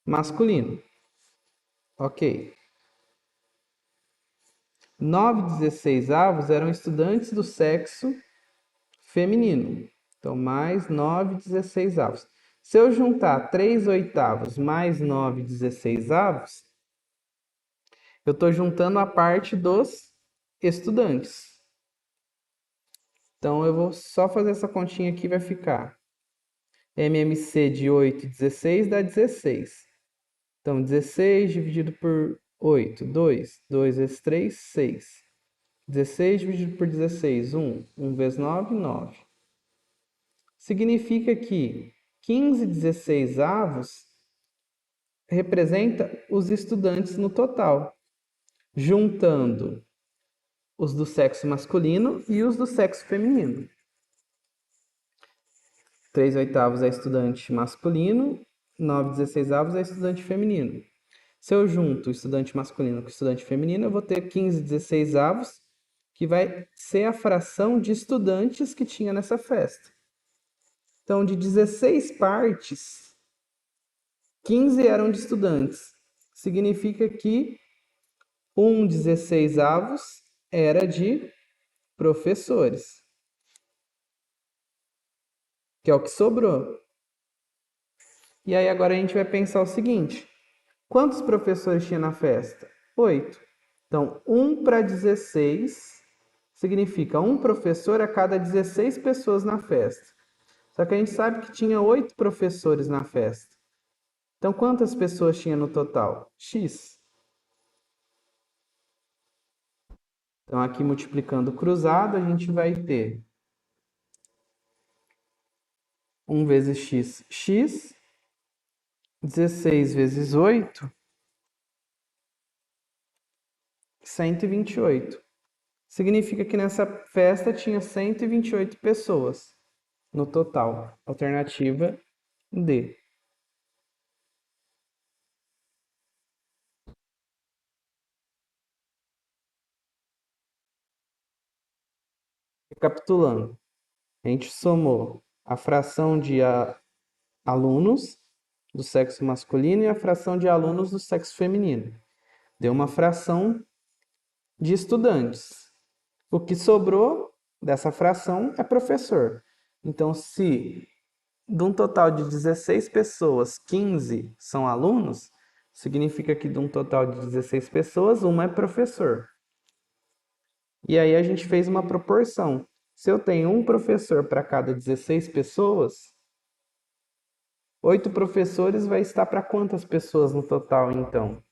A: masculino. Ok. 9/16 eram estudantes do sexo feminino. Então, mais 9/16. Se eu juntar 3/8 mais 9/16, eu estou juntando a parte dos estudantes. Então, eu vou só fazer essa continha aqui, vai ficar MMC de 8 e 16 dá 16. Então, 16 dividido por 8, 2. 2 vezes 3, 6. 16 dividido por 16, 1. 1 vezes 9, 9. Significa que 15/16 representa os estudantes no total, juntando os do sexo masculino e os do sexo feminino. 3/8 é estudante masculino, 9/16 é estudante feminino. Se eu junto o estudante masculino com o estudante feminino, eu vou ter 15/16, que vai ser a fração de estudantes que tinha nessa festa. Então, de 16 partes, 15 eram de estudantes. Significa que 1/16 era de professores, que é o que sobrou. E aí agora a gente vai pensar o seguinte: quantos professores tinha na festa? 8. Então, 1 para 16 significa um professor a cada 16 pessoas na festa. Só que a gente sabe que tinha 8 professores na festa. Então, quantas pessoas tinha no total? X. Então, aqui multiplicando cruzado, a gente vai ter 1 vezes x, x. 16 vezes 8, 128. Significa que nessa festa tinha 128 pessoas no total. Alternativa D. Recapitulando, a gente somou a fração de alunos do sexo masculino e a fração de alunos do sexo feminino. Deu uma fração de estudantes. O que sobrou dessa fração é professor. Então, se de um total de 16 pessoas, 15 são alunos, significa que de um total de 16 pessoas, uma é professor. E aí a gente fez uma proporção. Se eu tenho um professor para cada 16 pessoas, 8 professores vai estar para quantas pessoas no total, então?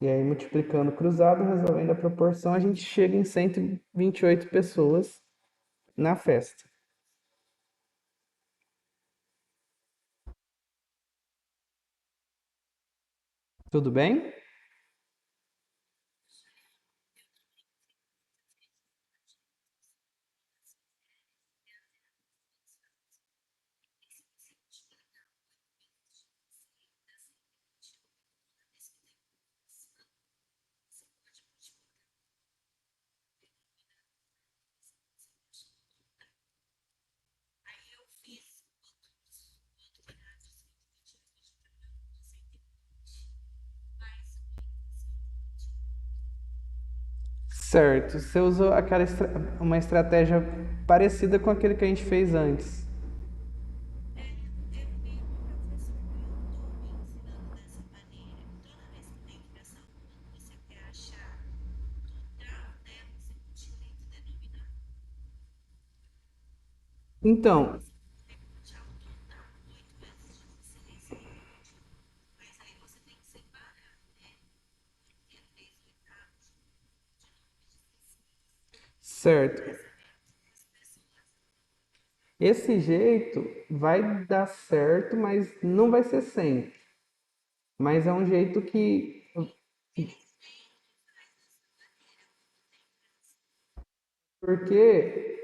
A: E aí, multiplicando cruzado, resolvendo a proporção, a gente chega em 128 pessoas na festa. Tudo bem? Certo. Você usou uma estratégia parecida com aquele que a gente fez antes. Então, certo. Esse jeito vai dar certo, mas não vai ser sempre. Mas é um jeito que. Porque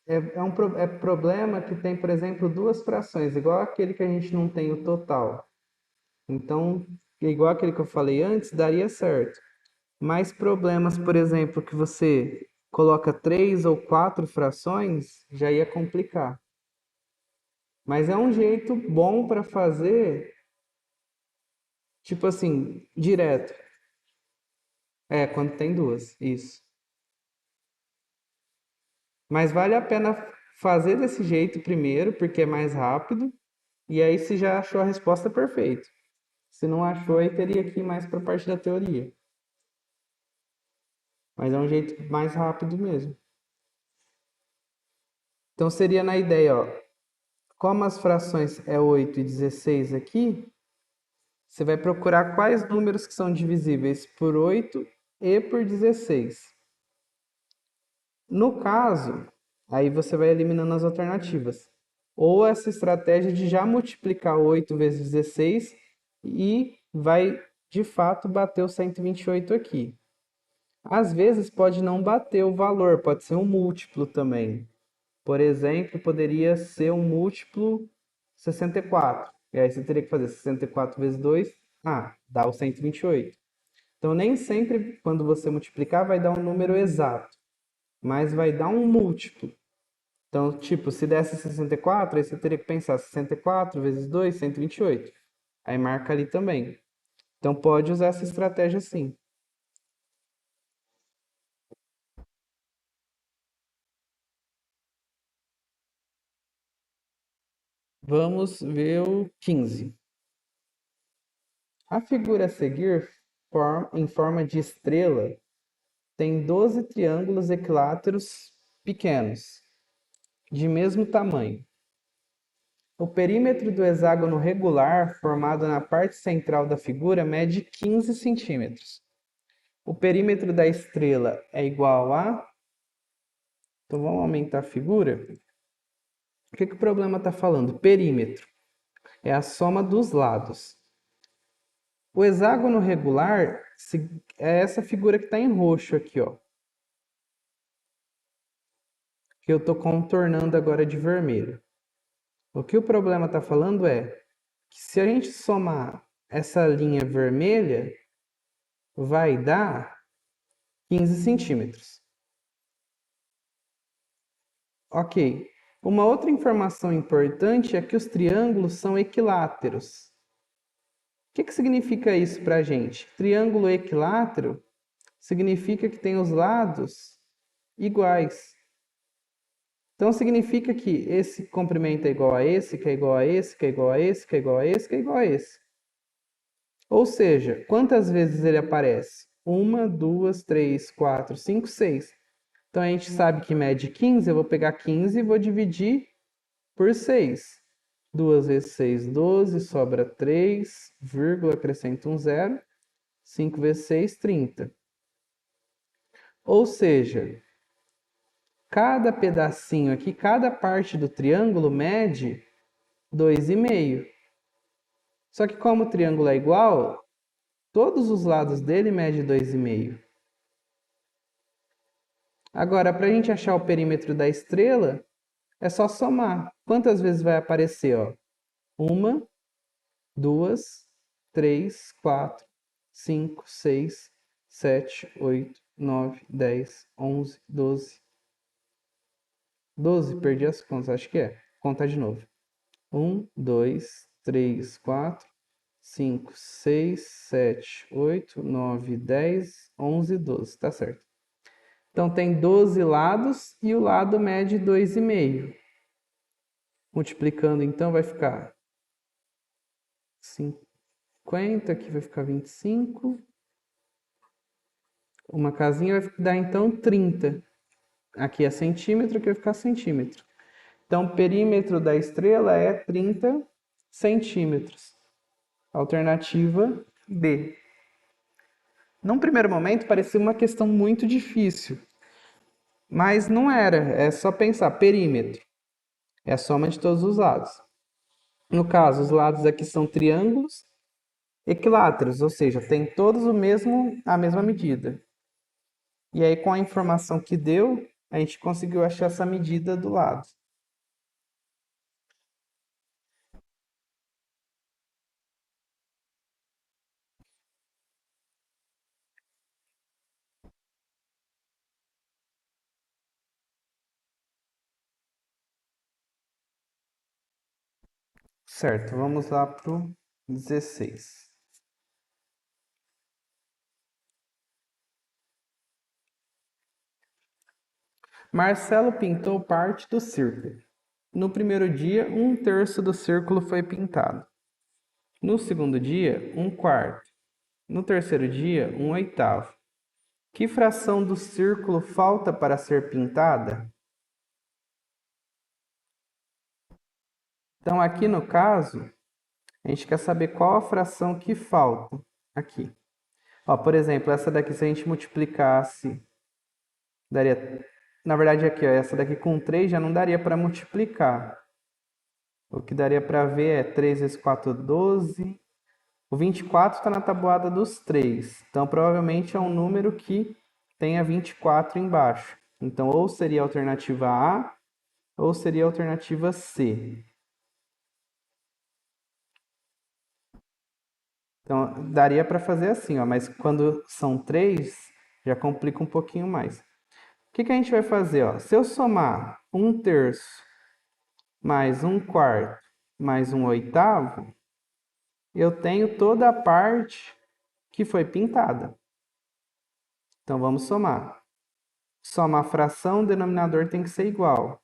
A: é problema que tem, por exemplo, duas frações, igual aquele que a gente não tem o total. Então, igual aquele que eu falei antes, daria certo. Mais problemas, por exemplo, que você coloca 3 ou 4 frações, já ia complicar. Mas é um jeito bom para fazer, tipo assim, direto. É, quando tem duas, isso. Mas vale a pena fazer desse jeito primeiro, porque é mais rápido. E aí, se já achou a resposta, perfeito. Se não achou, aí teria que ir mais para a parte da teoria. Mas é um jeito mais rápido mesmo. Então, seria na ideia, ó. Como as frações é 8 e 16 aqui, você vai procurar quais números que são divisíveis por 8 e por 16. No caso, aí você vai eliminando as alternativas. Ou essa estratégia de já multiplicar 8 vezes 16 e vai de fato bater o 128 aqui. Às vezes pode não bater o valor, pode ser um múltiplo também. Por exemplo, poderia ser um múltiplo 64. E aí você teria que fazer 64 vezes 2, dá o 128. Então nem sempre quando você multiplicar vai dar um número exato, mas vai dar um múltiplo. Então, tipo, se desse 64, aí você teria que pensar 64 vezes 2, 128. Aí marca ali também. Então pode usar essa estratégia sim. Vamos ver o 15. A figura a seguir, em forma de estrela, tem 12 triângulos equiláteros pequenos, de mesmo tamanho. O perímetro do hexágono regular, formado na parte central da figura, mede 15 centímetros. O perímetro da estrela é igual a... Então vamos aumentar a figura. O que o problema está falando? Perímetro é a soma dos lados. O hexágono regular é essa figura que está em roxo aqui, ó. Que eu estou contornando agora de vermelho. O que o problema está falando é que se a gente somar essa linha vermelha, vai dar 15 centímetros. Ok. Uma outra informação importante é que os triângulos são equiláteros. O que significa isso para a gente? Triângulo equilátero significa que tem os lados iguais. Então significa que esse comprimento é igual a esse, que é igual a esse, que é igual a esse, que é igual a esse, que é igual a esse. Ou seja, quantas vezes ele aparece? 1, 2, 3, 4, 5, 6. Então a gente sabe que mede 15, eu vou pegar 15 e vou dividir por 6. 2 vezes 6, 12, sobra 3, vírgula, acrescenta um zero. 5 vezes 6, 30. Ou seja, cada pedacinho aqui, cada parte do triângulo mede 2,5. Só que como o triângulo é igual, todos os lados dele medem 2,5. Agora, para a gente achar o perímetro da estrela, é só somar. Quantas vezes vai aparecer? Ó? 1, 2, 3, 4, 5, 6, 7, 8, 9, 10, 11, 12. 12, perdi as contas, acho que é. Contar de novo. 1, 2, 3, 4, 5, 6, 7, 8, 9, 10, 11, 12. Tá certo. Então tem 12 lados e o lado mede 2,5. Multiplicando, então, vai ficar 50, aqui vai ficar 25. Uma casinha vai dar, então, 30. Aqui é centímetro, aqui vai ficar centímetro. Então, o perímetro da estrela é 30 centímetros. Alternativa D. Num primeiro momento, parecia uma questão muito difícil. Mas não era. É só pensar. Perímetro. É a soma de todos os lados. No caso, os lados aqui são triângulos equiláteros, ou seja, tem todos a mesma medida. E aí, com a informação que deu, a gente conseguiu achar essa medida do lado. Certo, vamos lá para o 16. Marcelo pintou parte do círculo. No primeiro dia, 1/3 do círculo foi pintado. No segundo dia, 1/4. No terceiro dia, 1/8. Que fração do círculo falta para ser pintada? Então, aqui no caso, a gente quer saber qual a fração que falta aqui. Ó, por exemplo, essa daqui, se a gente multiplicasse, daria... Na verdade, aqui, ó, essa daqui com 3 já não daria para multiplicar. O que daria para ver é 3 vezes 4, 12. O 24 está na tabuada dos 3. Então, provavelmente é um número que tenha 24 embaixo. Então, ou seria a alternativa A, ou seria a alternativa C. Então, daria para fazer assim, ó, mas quando são 3, já complica um pouquinho mais. O que a gente vai fazer? Ó? Se eu somar 1/3 mais 1/4 mais 1/8, eu tenho toda a parte que foi pintada. Então, vamos somar. Somar a fração, o denominador tem que ser igual.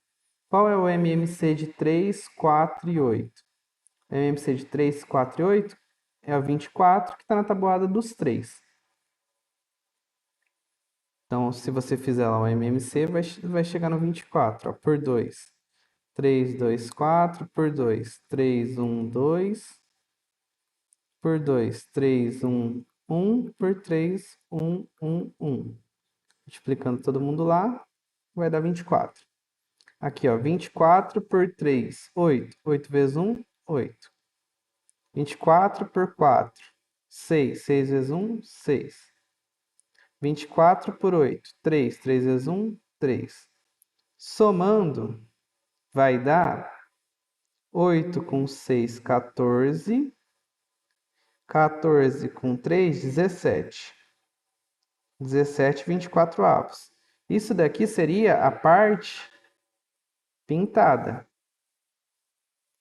A: Qual é o MMC de 3, 4 e 8? O MMC de 3, 4 e 8 é o 24, que está na tabuada dos 3. Então, se você fizer lá o MMC, vai chegar no 24, ó, por 2. 3, 2, 4, por 2. 3, 1, 2. Por 2, 3, 1, 1. Por 3, 1, 1, 1. Multiplicando todo mundo lá, vai dar 24. Aqui, ó, 24 por 3, 8. 8 vezes 1, 8. 24 por 4, 6. 6 vezes 1, 6. 24 por 8, 3. 3 vezes 1, 3. Somando, vai dar 8 com 6, 14. 14 com 3, 17. 17, 24 avos. Isso daqui seria a parte pintada.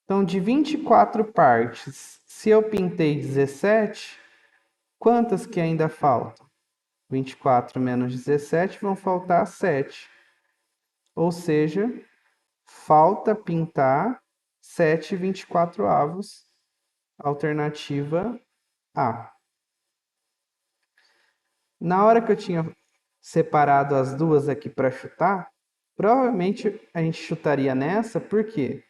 A: Então, de 24 partes, se eu pintei 17, quantas que ainda faltam? 24 menos 17 vão faltar 7. Ou seja, falta pintar 7 24 avos, alternativa A. Na hora que eu tinha separado as duas aqui para chutar, provavelmente a gente chutaria nessa, por quê?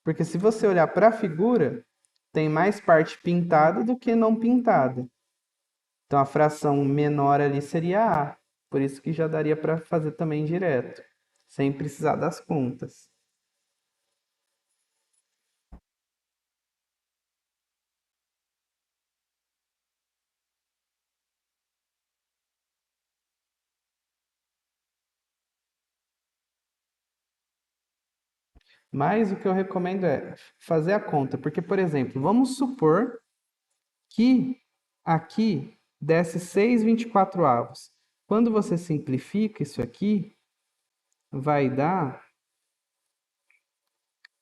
A: Porque se você olhar para a figura, tem mais parte pintada do que não pintada. Então a fração menor ali seria A. Por isso que já daria para fazer também direto, sem precisar das contas. Mas o que eu recomendo é fazer a conta, porque, por exemplo, vamos supor que aqui desse 6 24 avos. Quando você simplifica isso aqui, vai dar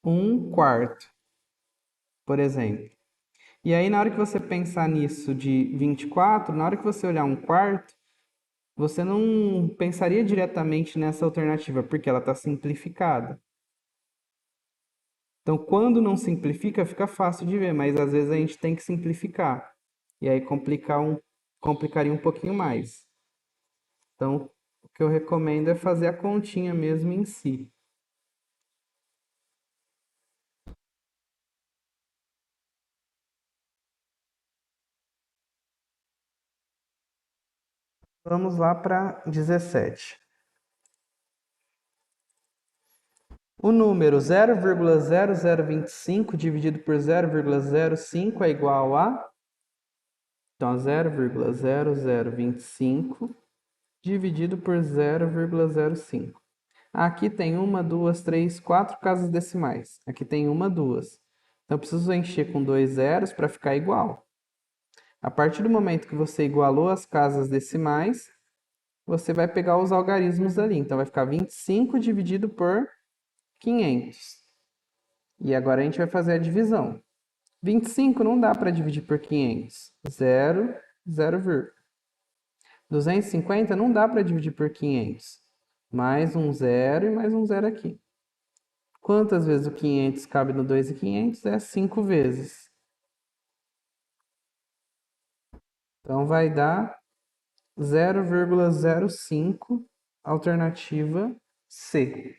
A: 1/4, por exemplo. E aí, na hora que você pensar nisso de 24, na hora que você olhar 1/4, você não pensaria diretamente nessa alternativa, porque ela está simplificada. Então, quando não simplifica, fica fácil de ver, mas às vezes a gente tem que simplificar. E aí complicaria um pouquinho mais. Então, o que eu recomendo é fazer a continha mesmo em si. Vamos lá para 17. O número 0,0025 dividido por 0,05 é igual a... Então, 0,0025 dividido por 0,05. Aqui tem uma, duas, três, quatro casas decimais. Aqui tem uma, duas. Então, eu preciso encher com 2 zeros para ficar igual. A partir do momento que você igualou as casas decimais, você vai pegar os algarismos ali. Então, vai ficar 25 dividido por 500. E agora a gente vai fazer a divisão. 25 não dá para dividir por 500. 0, 0, 250 não dá para dividir por 500. Mais um zero e mais um zero aqui. Quantas vezes o 500 cabe no 2.500? É 5 vezes. Então vai dar 0,05, alternativa C.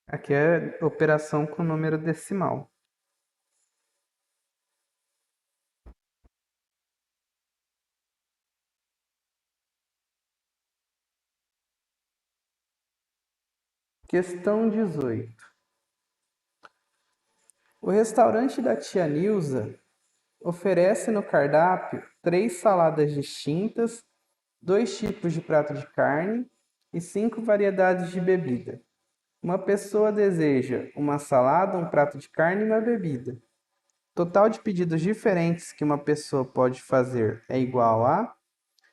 A: Aqui é operação com número decimal. Questão 18. O restaurante da tia Nilza oferece no cardápio 3 saladas distintas, 2 tipos de prato de carne e 5 variedades de bebida. Uma pessoa deseja uma salada, um prato de carne e uma bebida. Total de pedidos diferentes que uma pessoa pode fazer é igual a...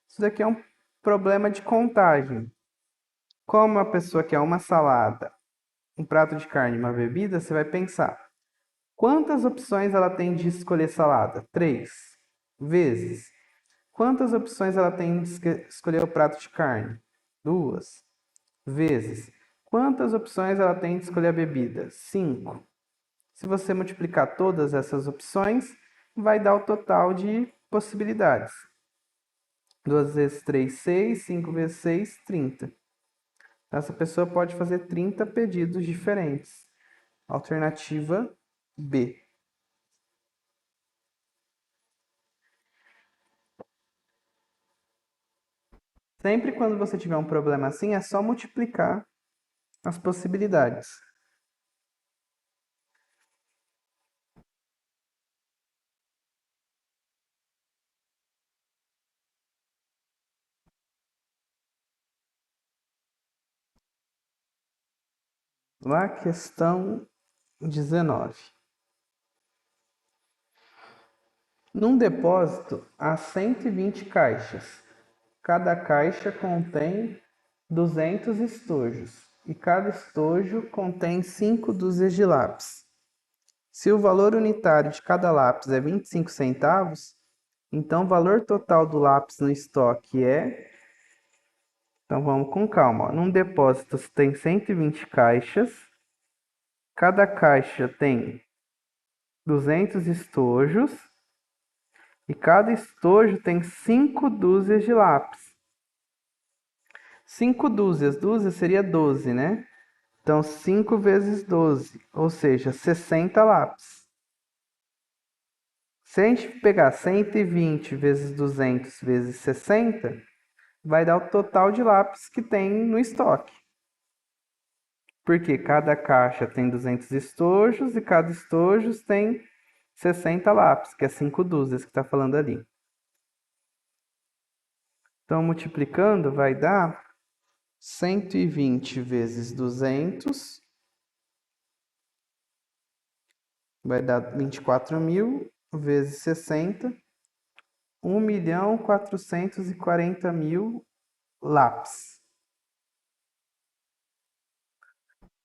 A: Isso daqui é um problema de contagem. Como a pessoa quer uma salada, um prato de carne e uma bebida, você vai pensar: quantas opções ela tem de escolher salada? 3 vezes. Quantas opções ela tem de escolher o prato de carne? 2 vezes. Quantas opções ela tem de escolher a bebida? 5. Se você multiplicar todas essas opções, vai dar o total de possibilidades. 2 vezes 3, 6. 5 vezes 6, 30. Essa pessoa pode fazer 30 pedidos diferentes. Alternativa B. Sempre quando você tiver um problema assim, é só multiplicar as possibilidades. Lá, questão 19. Num depósito há 120 caixas. Cada caixa contém 200 estojos e cada estojo contém 5 dúzias de lápis. Se o valor unitário de cada lápis é 25 centavos, então o valor total do lápis no estoque é... Então vamos com calma. Num depósito tem 120 caixas, cada caixa tem 200 estojos e cada estojo tem 5 dúzias de lápis. 5 dúzias, dúzia seria 12, né? Então 5 vezes 12, ou seja, 60 lápis. Se a gente pegar 120 vezes 200 vezes 60, vai dar o total de lápis que tem no estoque. Porque cada caixa tem 200 estojos e cada estojo tem 60 lápis, que é 5 dúzias que está falando ali. Então, multiplicando, vai dar 120 vezes 200, vai dar 24.000 vezes 60, 1.440.000 lápis.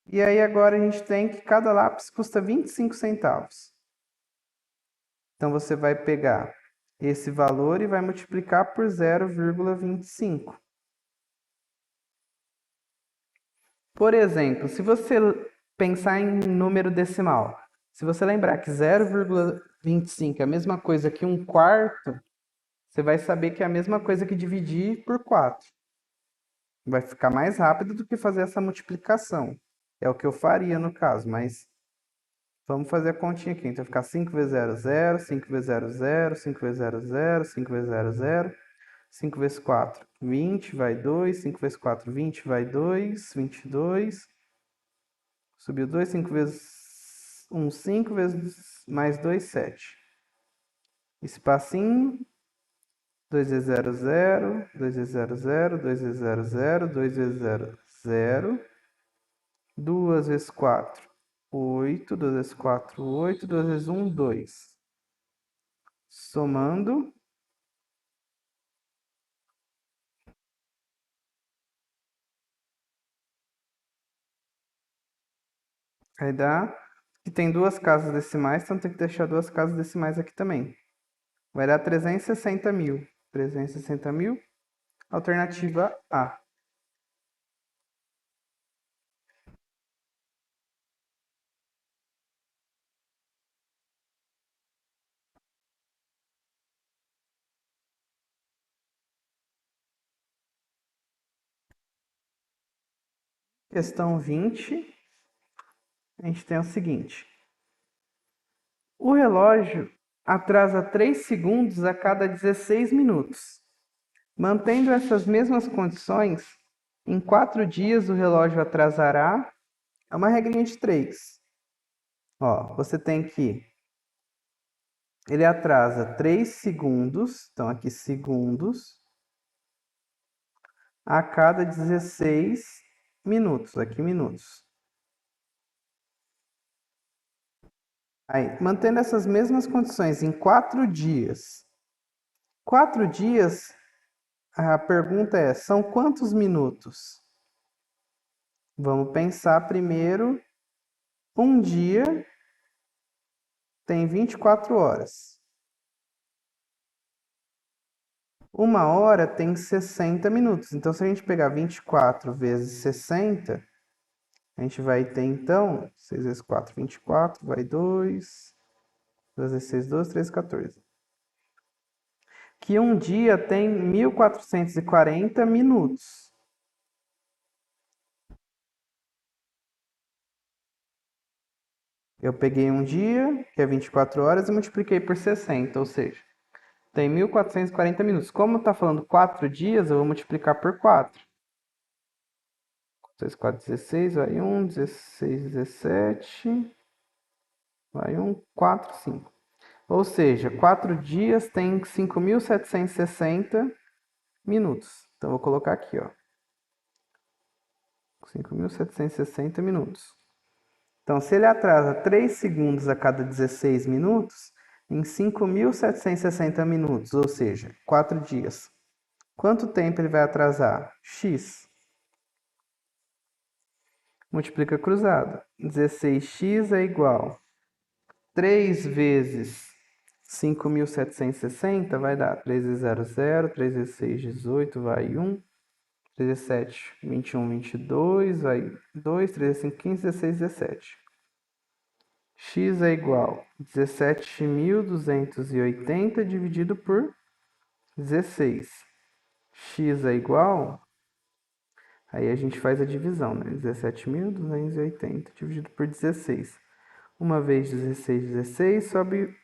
A: E aí agora a gente tem que cada lápis custa 25 centavos. Então você vai pegar esse valor e vai multiplicar por 0,25. Por exemplo, se você pensar em número decimal, se você lembrar que 0,25 é a mesma coisa que 1/4, você vai saber que é a mesma coisa que dividir por 4. Vai ficar mais rápido do que fazer essa multiplicação. É o que eu faria no caso, mas vamos fazer a continha aqui. Então vai ficar 5 vezes 0, 0, 5 vezes 0, 0, 5 vezes 0, 0, 5 vezes 0, 0, 5 vezes 4, 20, vai 2, 5 vezes 4, 20, vai 2, 22, subiu 2, 5 vezes 1, 5 vezes mais 2, 7. Espacinho, 2 vezes 0, 0, 2 vezes 0, 0, 2 vezes 0, 0, 2 vezes 0, 0, 2 vezes 4, 8, 2 vezes 4, 8, 2 vezes 1, 2. somando. Aí dá que tem duas casas decimais, então tem que deixar duas casas decimais aqui também. Vai dar 360 mil. 360 mil. Alternativa A. Questão 20. A gente tem o seguinte. O relógio atrasa 3 segundos a cada 16 minutos. Mantendo essas mesmas condições, em 4 dias o relógio atrasará. É uma regrinha de 3. Ó, você tem que... Ele atrasa 3 segundos, então aqui segundos, a cada 16 minutos, aqui minutos. Aí, mantendo essas mesmas condições em 4 dias. 4 dias, a pergunta é, são quantos minutos? Vamos pensar primeiro, um dia tem 24 horas. Uma hora tem 60 minutos. Então, se a gente pegar 24 vezes 60, a gente vai ter, então, 6 vezes 4, 24, vai 2, 2 vezes 6, 12, 13, 14. Que um dia tem 1440 minutos. Eu peguei um dia, que é 24 horas, e multipliquei por 60, ou seja, tem 1440 minutos. Como está falando 4 dias, eu vou multiplicar por 4. 6, 4, 16, vai 1, 16, 17, vai 1, 4, 5. Ou seja, 4 dias tem 5.760 minutos. Então, vou colocar aqui, ó. 5.760 minutos. Então, se ele atrasa 3 segundos a cada 16 minutos, em 5.760 minutos, ou seja, 4 dias, quanto tempo ele vai atrasar? X. Multiplica cruzado. 16x é igual 3 vezes 5.760 vai dar 3 vezes 0, 0, 3 vezes 6, 18, vai 1, 3 vezes 7, 21, 22, vai 2, 3 vezes 5, 15, 16, 17. X é igual a 17.280 dividido por 16. X é igual... Aí a gente faz a divisão, né? 17.280 dividido por 16. Uma vez 16, 16,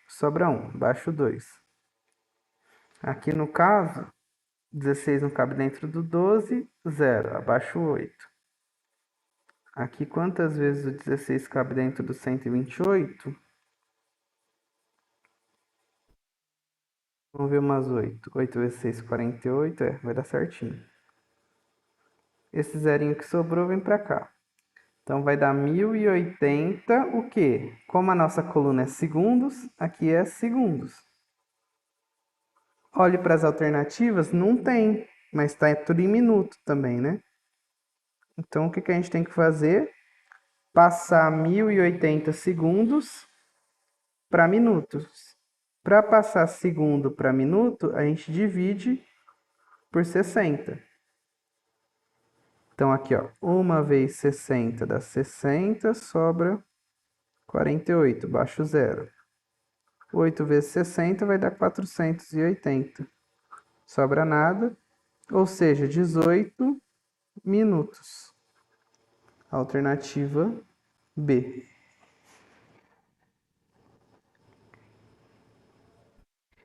A: sobra 1, baixo 2. Aqui no caso, 16 não cabe dentro do 12, 0, abaixo 8. Aqui, quantas vezes o 16 cabe dentro do 128? Vamos ver umas 8. 8 vezes 6, 48, vai dar certinho. Esse zerinho que sobrou vem para cá. Então, vai dar 1080, o quê? Como a nossa coluna é segundos, aqui é segundos. Olhe para as alternativas, não tem, mas está tudo em minuto também, né? Então, o que a gente tem que fazer? Passar 1080 segundos para minutos. Para passar segundo para minuto, a gente divide por 60. Então, aqui, ó, 1 vezes 60 dá 60, sobra 48, baixo 0. 8 vezes 60 vai dar 480. Sobra nada, ou seja, 18 minutos. Alternativa B.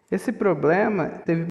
A: Esse problema teve